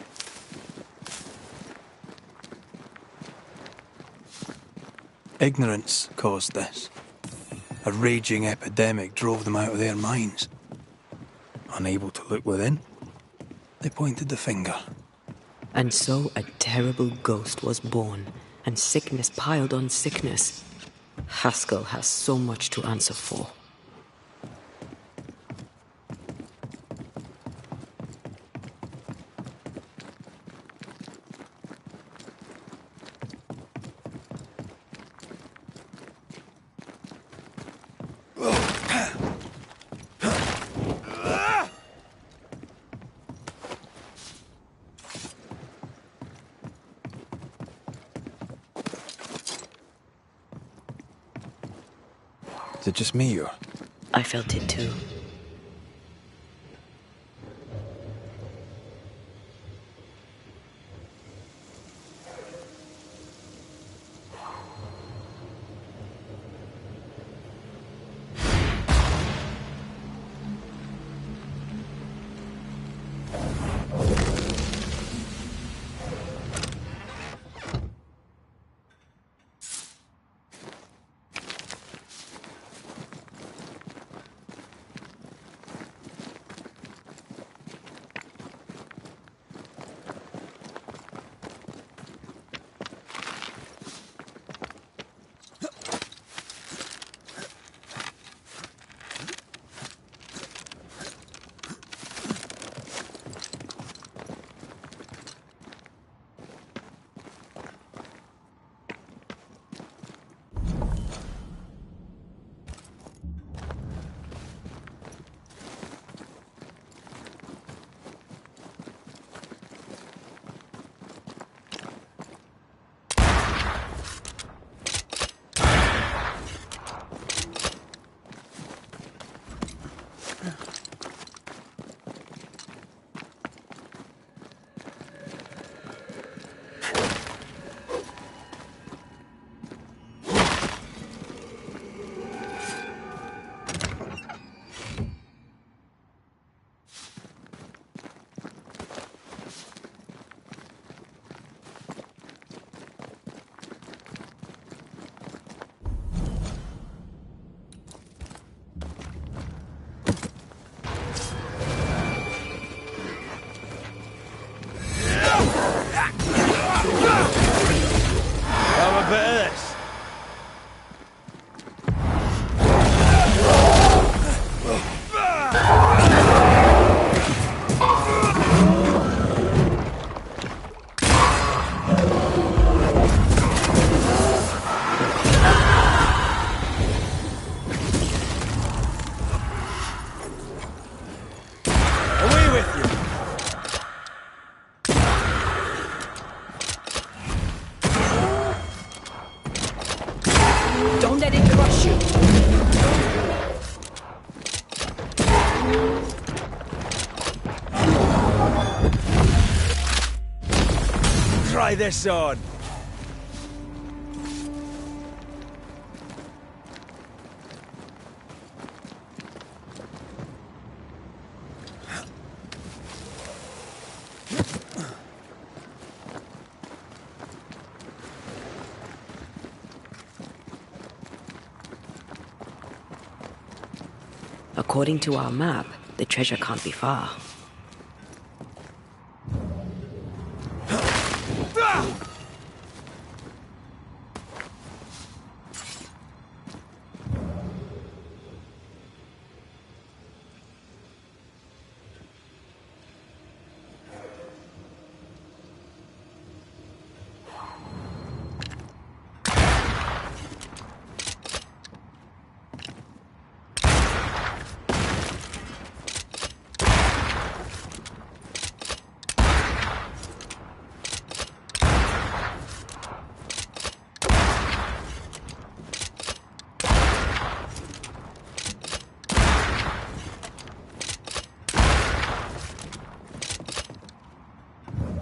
Ignorance caused this. A raging epidemic drove them out of their minds. Unable to look within, they pointed the finger. And so a terrible ghost was born, and sickness piled on sickness. Haskell has so much to answer for. Is it just me or? I felt it too. you. Try this on. According to our map, the treasure can't be far.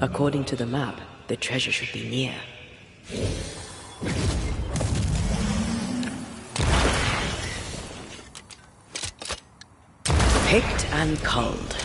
According to the map, the treasure should be near. Picked and culled.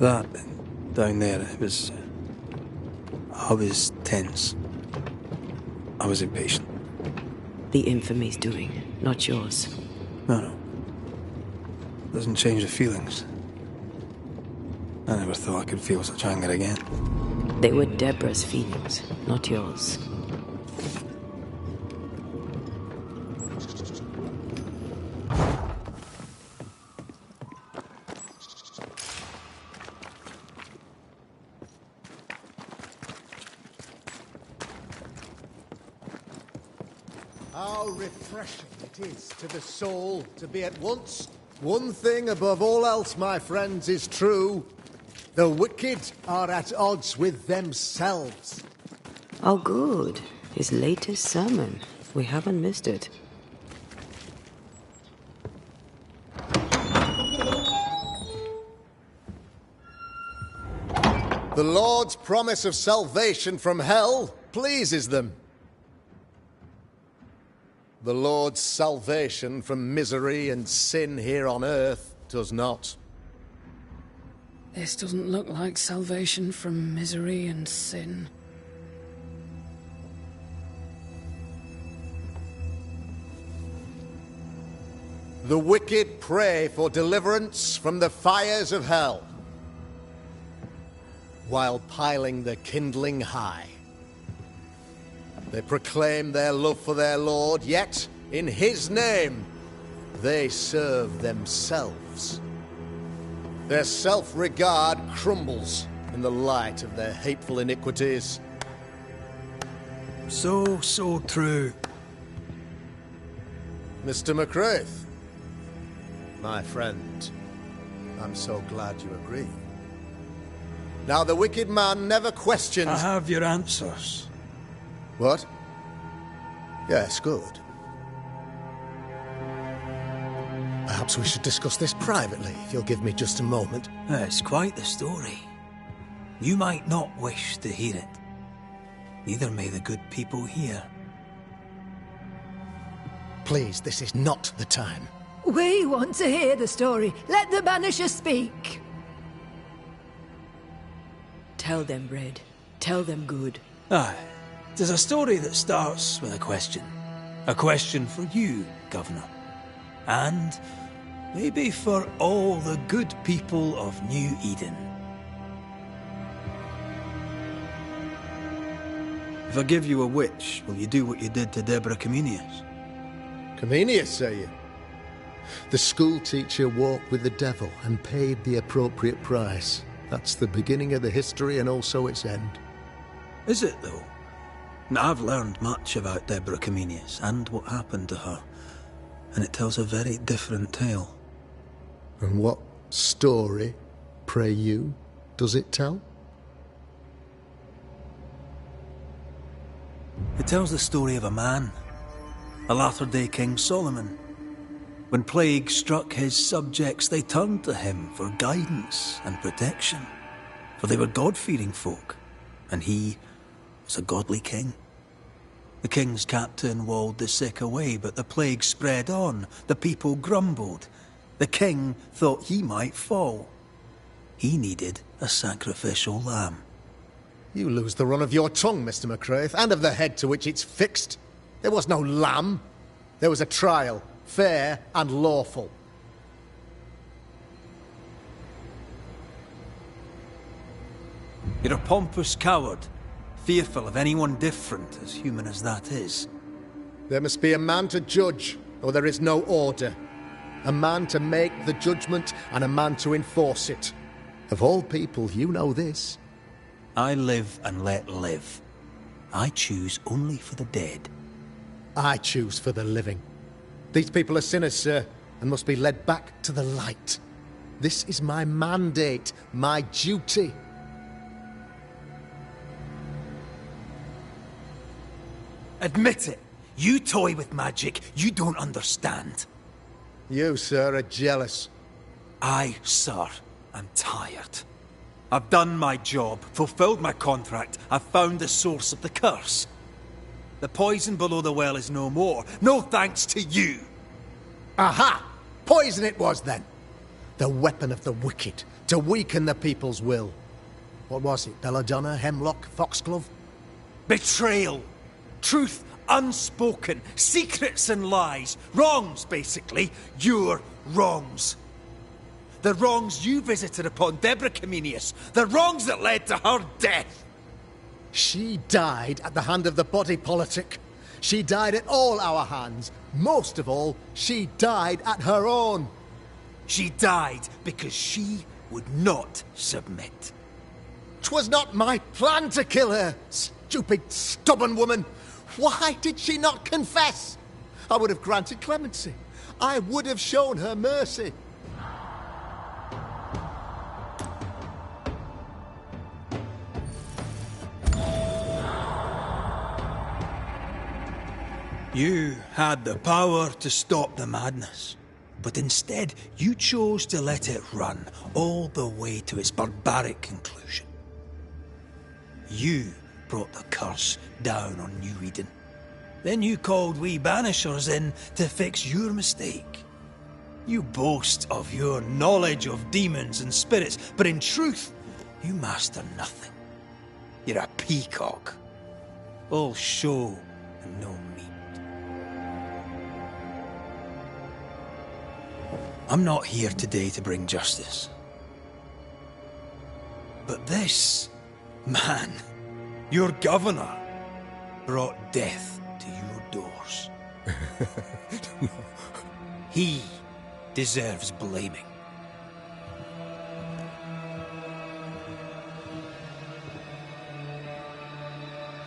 That, down there, it was... I was tense. I was impatient. The infamy's doing, not yours. No. Doesn't change the feelings. I never thought I could feel such anger again. They were Deborah's feelings, not yours. How refreshing it is to the soul to be at once. One thing above all else, my friends, is true. The wicked are at odds with themselves. Oh, good. His latest sermon. We haven't missed it. The Lord's promise of salvation from hell pleases them. The Lord's salvation from misery and sin here on earth does not. This doesn't look like salvation from misery and sin. The wicked pray for deliverance from the fires of hell, while piling the kindling high. They proclaim their love for their Lord, yet, in His name, they serve themselves. Their self-regard crumbles in the light of their hateful iniquities. So true. Mr. McCraith, my friend, I'm so glad you agree. Now, the wicked man never questions... I have your answers. What? Yes, good. Perhaps we should discuss this privately, if you'll give me just a moment. It's quite the story. You might not wish to hear it. Neither may the good people here. Please, this is not the time. We want to hear the story. Let the Banishers speak. Tell them, Red. Tell them good. Aye. It is a story that starts with a question. A question for you, Governor. And maybe for all the good people of New Eden. If I give you a witch, will you do what you did to Deborah Comenius? Comenius, say you? The school teacher walked with the devil and paid the appropriate price. That's the beginning of the history and also its end. Is it, though? Now, I've learned much about Deborah Comenius and what happened to her, and it tells a very different tale. And what story, pray you, does it tell? It tells the story of a man, a latter-day King Solomon. When plague struck his subjects, they turned to him for guidance and protection, for they were God-fearing folk, and he was a godly king. The king's captain walled the sick away, but the plague spread on. The people grumbled. The king thought he might fall. He needed a sacrificial lamb. You lose the run of your tongue, Mr. McCraith, and of the head to which it's fixed. There was no lamb. There was a trial, fair and lawful. You're a pompous coward, fearful of anyone different, as human as that is. There must be a man to judge, or there is no order. A man to make the judgment, and a man to enforce it. Of all people, you know this. I live and let live. I choose only for the dead. I choose for the living. These people are sinners, sir, and must be led back to the light. This is my mandate, my duty. Admit it. You toy with magic you don't understand. You, sir, are jealous. I, sir, am tired. I've done my job, fulfilled my contract. I've found the source of the curse. The poison below the well is no more. No thanks to you. Aha! Poison it was, then. The weapon of the wicked, to weaken the people's will. What was it? Belladonna, Hemlock, Foxglove? Betrayal. Truth unspoken. Secrets and lies. Wrongs, basically. Your wrongs. The wrongs you visited upon Deborah Comenius. The wrongs that led to her death. She died at the hand of the body politic. She died at all our hands. Most of all, she died at her own. She died because she would not submit. 'Twas not my plan to kill her, stupid, stubborn woman. Why did she not confess? I would have granted clemency. I would have shown her mercy. You had the power to stop the madness, but instead you chose to let it run all the way to its barbaric conclusion. You brought the curse down on New Eden. Then you called we Banishers in to fix your mistake. You boast of your knowledge of demons and spirits, but in truth, you master nothing. You're a peacock. All show and no meat. I'm not here today to bring justice. But this man, your governor, brought death to your doors. He deserves blaming.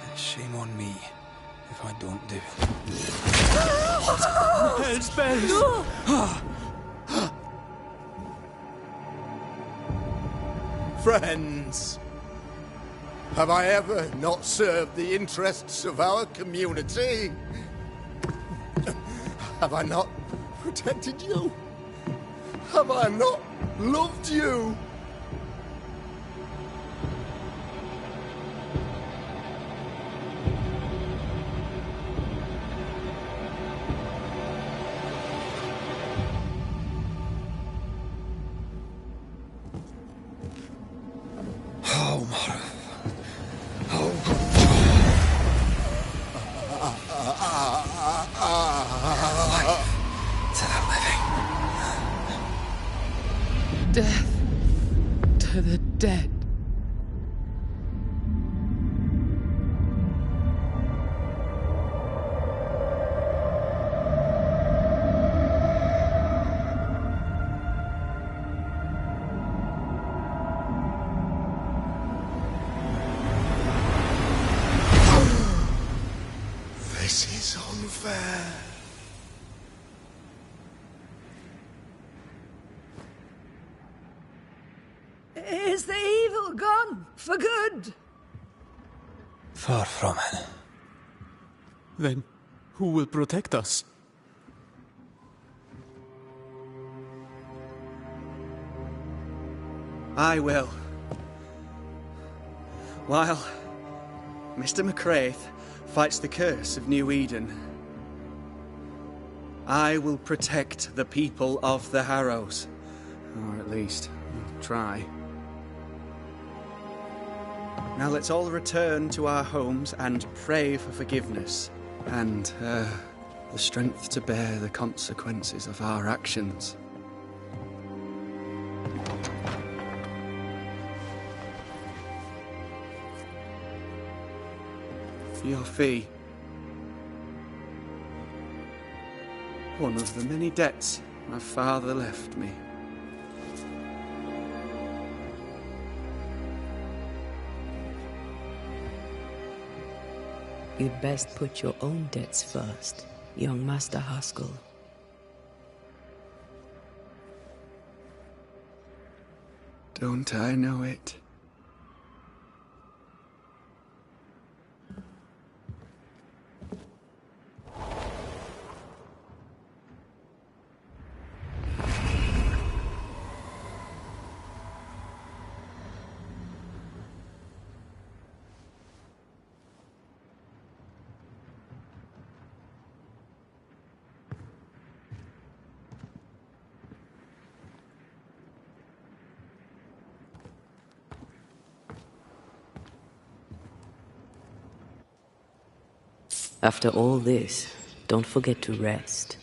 And shame on me if I don't do it. Hell's bells! Friends, have I ever not served the interests of our community? Have I not protected you? Have I not loved you? Death to the dead. This is unfair. Is the evil gone for good? Far from it. Then who will protect us? I will. While Mr. McCraith fights the curse of New Eden, I will protect the people of the Harrows. Or at least, try. Now let's all return to our homes and pray for forgiveness and the strength to bear the consequences of our actions. For your fee, one of the many debts my father left me. You'd best put your own debts first, young Master Haskell. Don't I know it? After all this, don't forget to rest.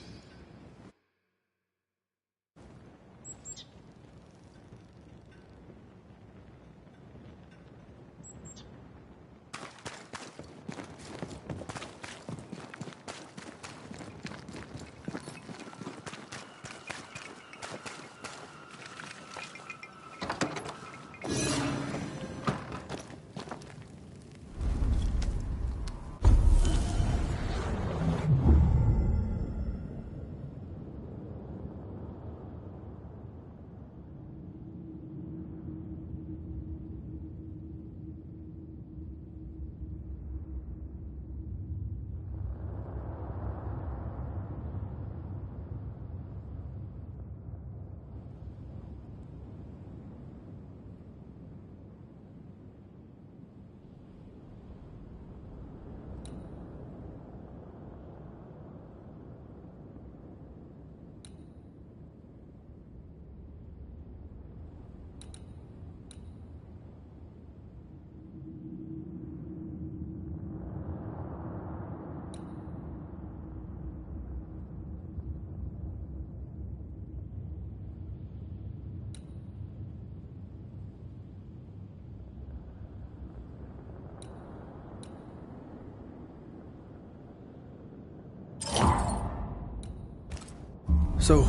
So,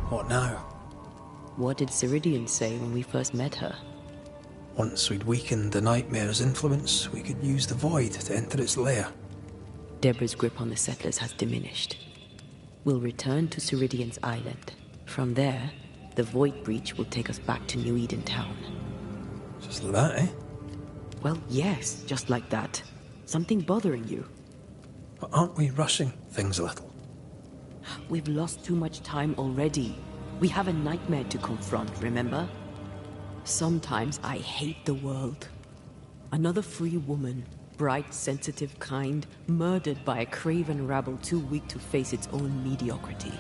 what now? What did Ceridian say when we first met her? Once we'd weakened the Nightmare's influence, we could use the Void to enter its lair. Deborah's grip on the settlers has diminished. We'll return to Ceridian's island. From there, the Void Breach will take us back to New Eden Town. Just like that, eh? Well, yes, just like that. Something bothering you? But aren't we rushing things a little? We've lost too much time already. We have a nightmare to confront, remember? Sometimes I hate the world. Another free woman, bright, sensitive, kind, murdered by a craven rabble too weak to face its own mediocrity.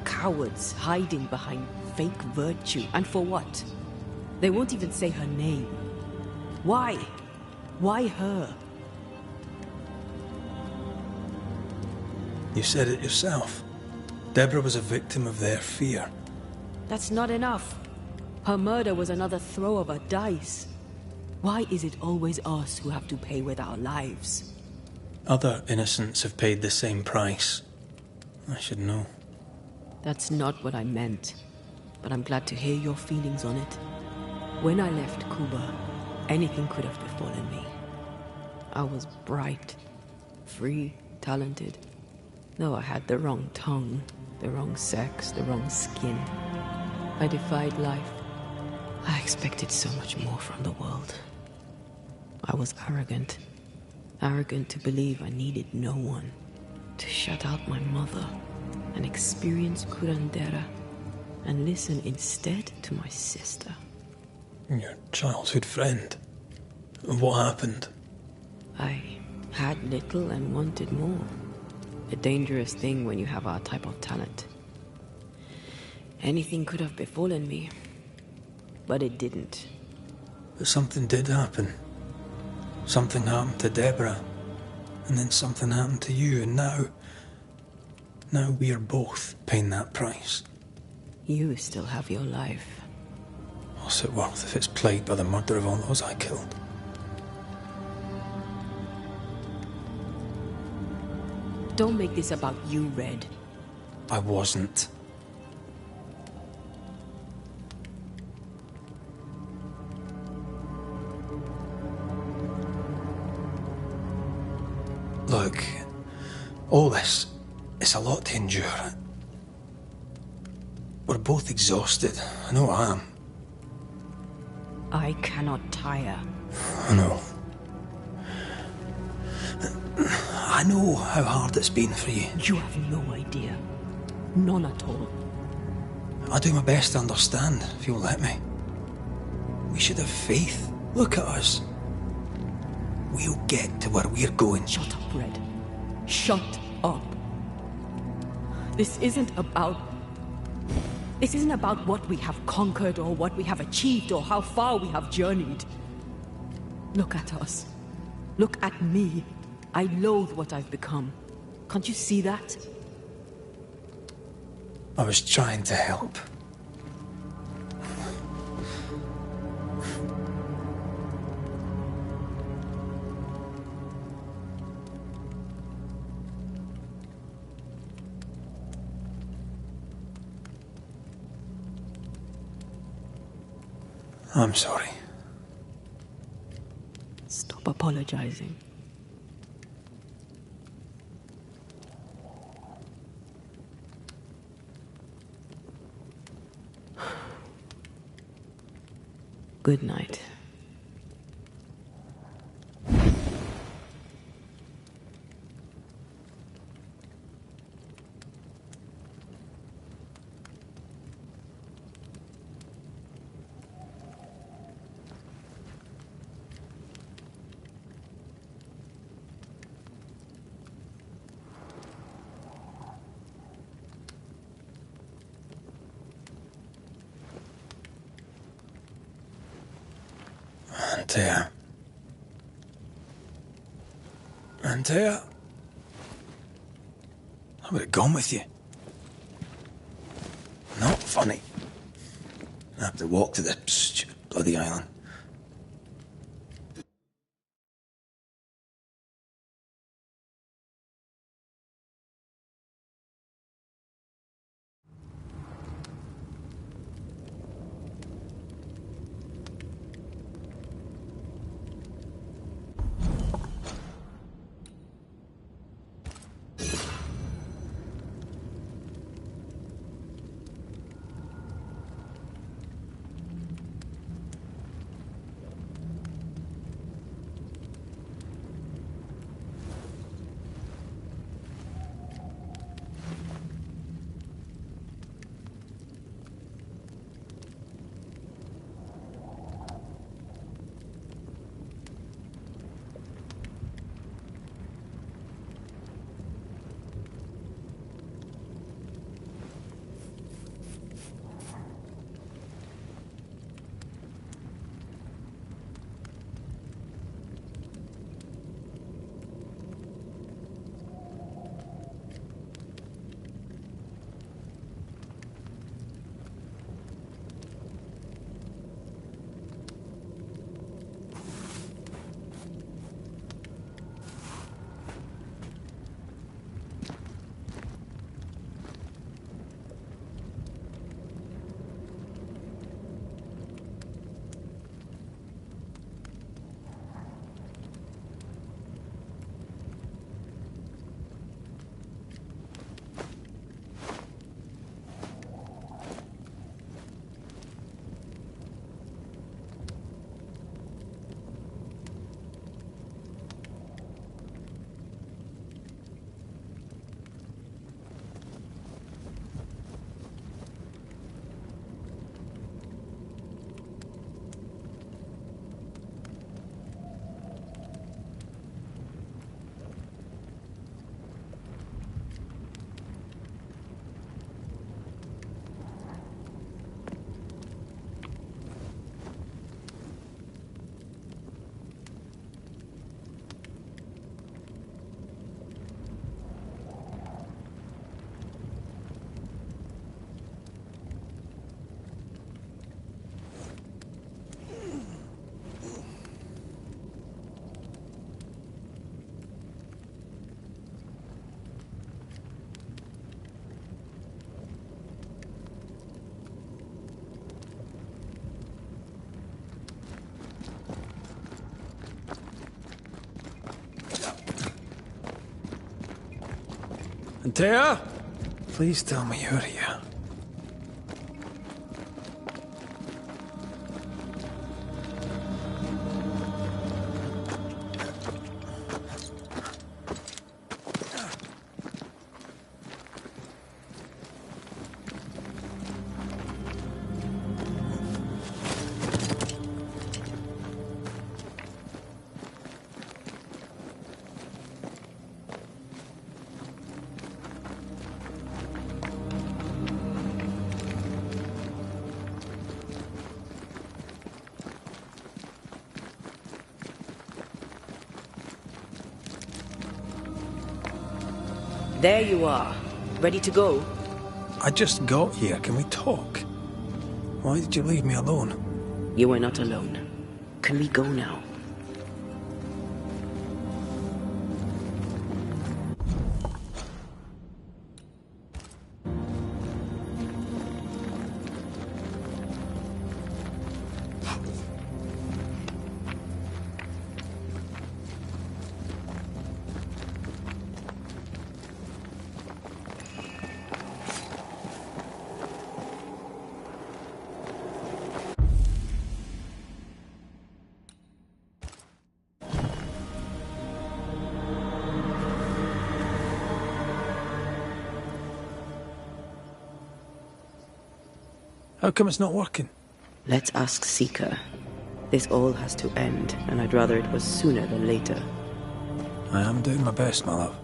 Cowards hiding behind fake virtue. And for what? They won't even say her name. Why? Why her? You said it yourself. Deborah was a victim of their fear. That's not enough. Her murder was another throw of a dice. Why is it always us who have to pay with our lives? Other innocents have paid the same price. I should know. That's not what I meant. But I'm glad to hear your feelings on it. When I left Cuba, anything could have befallen me. I was bright, free, talented. Though I had the wrong tongue, the wrong sex, the wrong skin. I defied life. I expected so much more from the world. I was arrogant. Arrogant to believe I needed no one. To shut out my mother and experience curandera and listen instead to my sister. Your childhood friend. What happened? I had little and wanted more. A dangerous thing when you have our type of talent. Anything could have befallen me, but it didn't. But something did happen. Something happened to Deborah, and then something happened to you, and now we are both paying that price. You still have your life. What's it worth if it's plagued by the murder of all those I killed? Don't make this about you, Red. I wasn't. Look, all this, it's a lot to endure. We're both exhausted. I know I am. I cannot tire. I know. I know how hard it's been for you. You have no idea. None at all. I'll do my best to understand, if you'll let me. We should have faith. Look at us. We'll get to where we're going. Shut up, Red. Shut up. This isn't about what we have conquered or what we have achieved or how far we have journeyed. Look at us. Look at me. I loathe what I've become. Can't you see that? I was trying to help. I'm sorry. Stop apologizing. Good night. Antea, I would have gone with you. Not funny. I have to walk to the stupid bloody island. Antea? Please tell me you're here. There you are. Ready to go? I just got here. Can we talk? Why did you leave me alone? You are not alone. Can we go now? How come it's not working? Let's ask Seeker. This all has to end, and I'd rather it was sooner than later. I am doing my best, my love.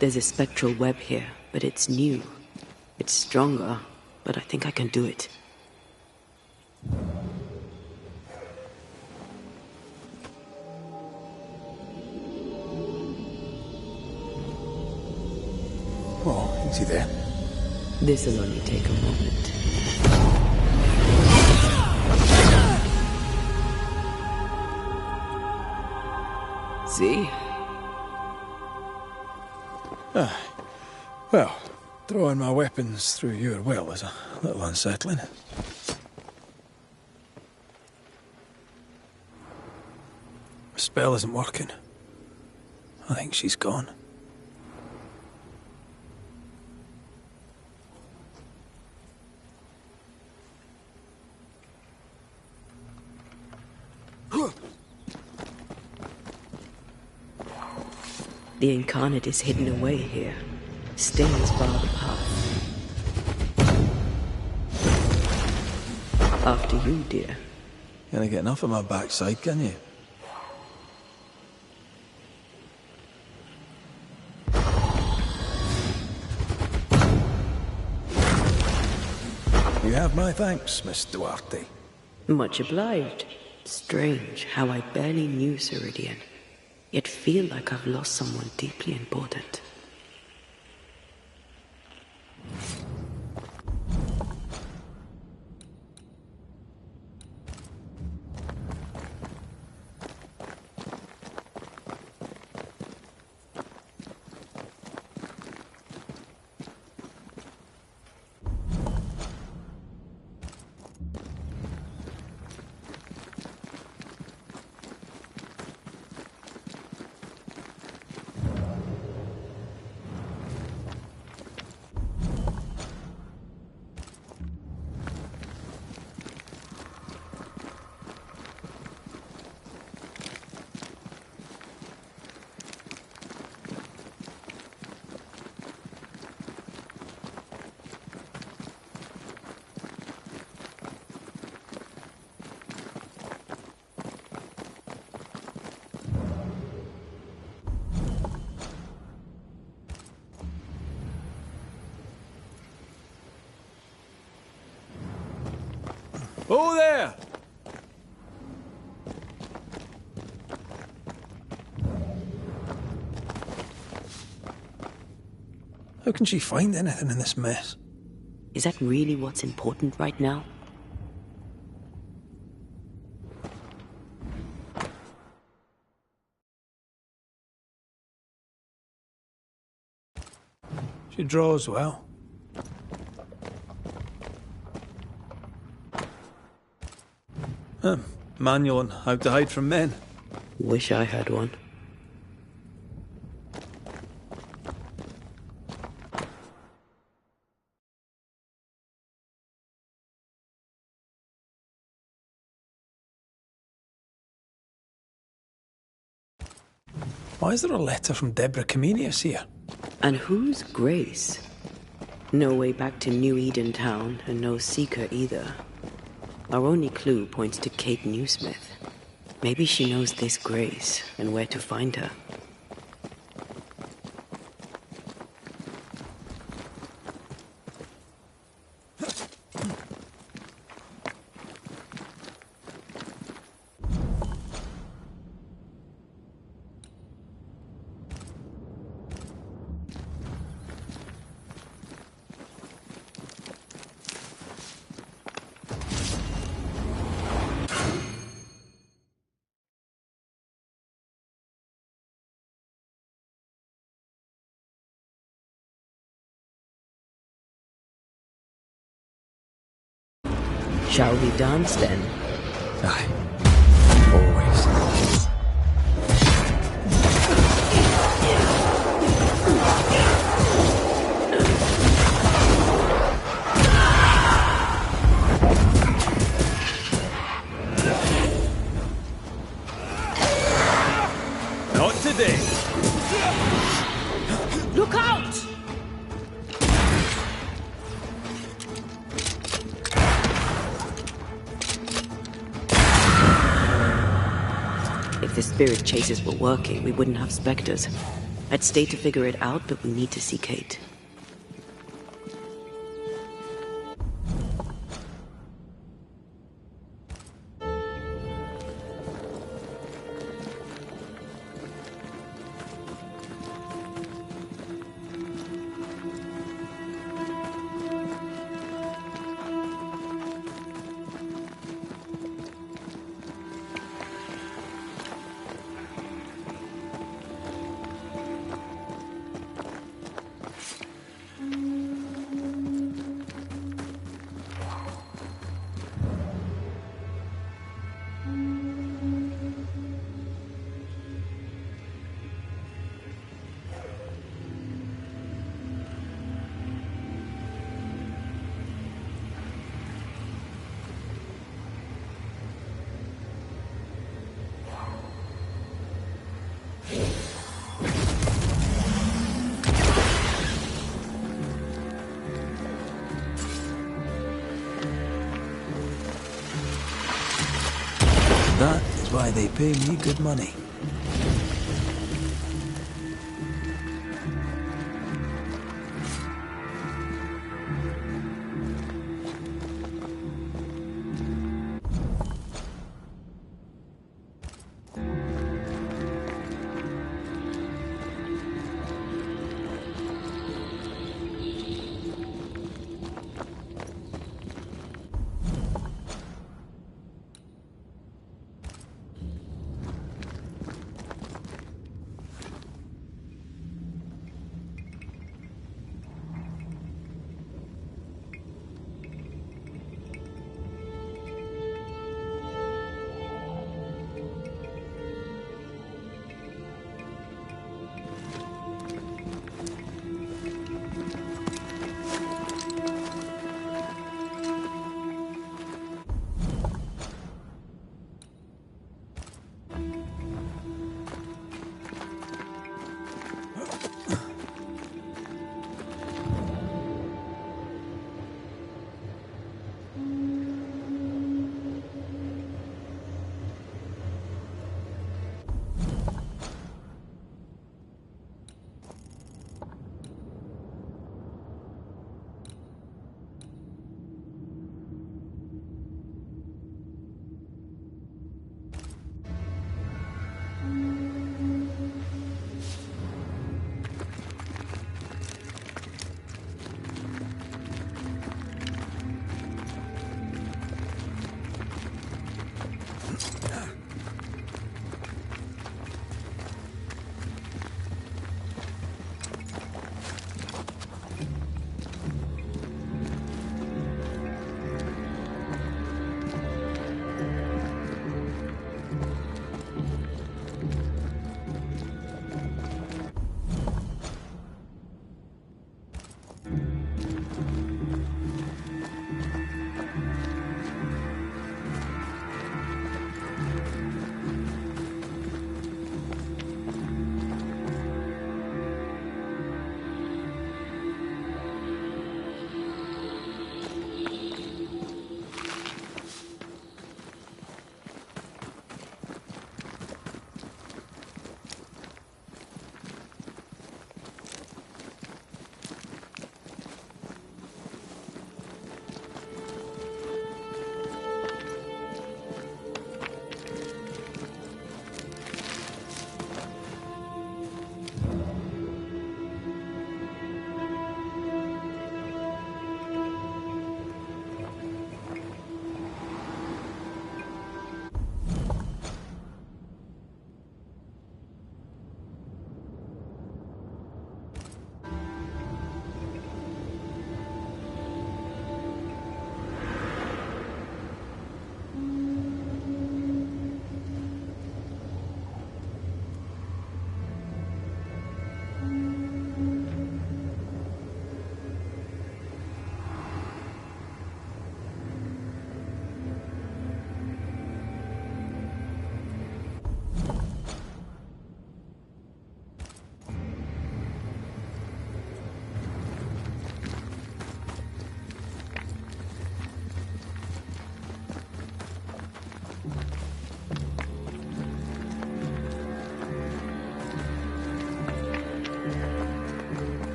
There's a spectral web here, but it's new. It's stronger, but I think I can do it. Oh, easy there. This'll only take a moment. See? Well, throwing my weapons through your will is a little unsettling. The spell isn't working. I think she's gone. The incarnate is hidden away here. Stains bar the path. After you, dear. Can't get enough of my backside, can you? You have my thanks, Miss Duarte. Much obliged. Strange how I barely knew Ceridian, yet feel like I've lost someone deeply important. Oh, there! How can she find anything in this mess? Is that really what's important right now? She draws well. Manual on how to hide from men. Wish I had one. Why is there a letter from Deborah Comenius here? And who's Grace? No way back to New Eden Town, and no seeker either. Our only clue points to Kate Newsmith. Maybe she knows this Grace, and where to find her. Shall we dance then? Aye. Always. Not today. Look out! If the spirit chases were working, we wouldn't have specters. I'd stay to figure it out, but we need to see Kate. That is why they pay me good money.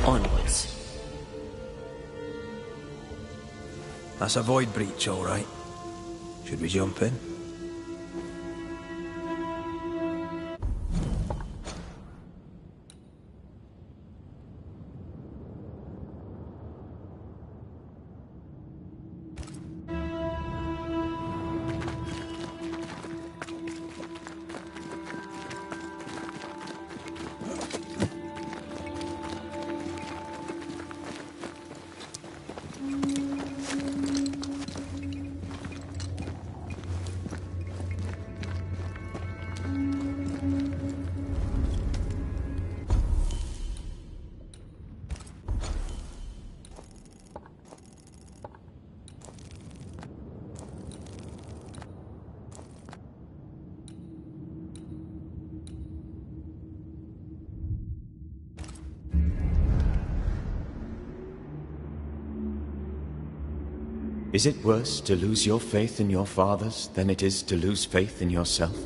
Onwards. That's a void breach, all right. Should we jump in? Is it worse to lose your faith in your fathers than it is to lose faith in yourself?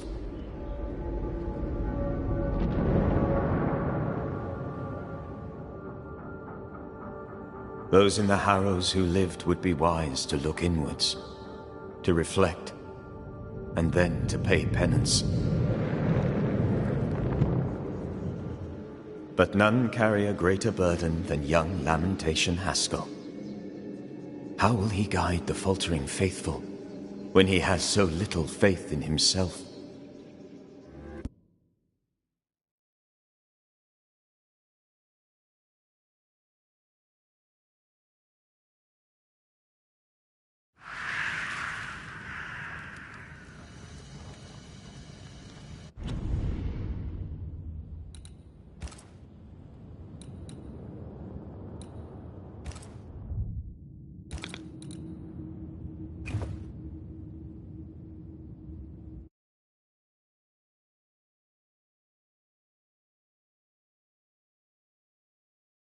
Those in the Harrows who lived would be wise to look inwards, to reflect, and then to pay penance. But none carry a greater burden than young Lamentation Haskell. How will he guide the faltering faithful when he has so little faith in himself?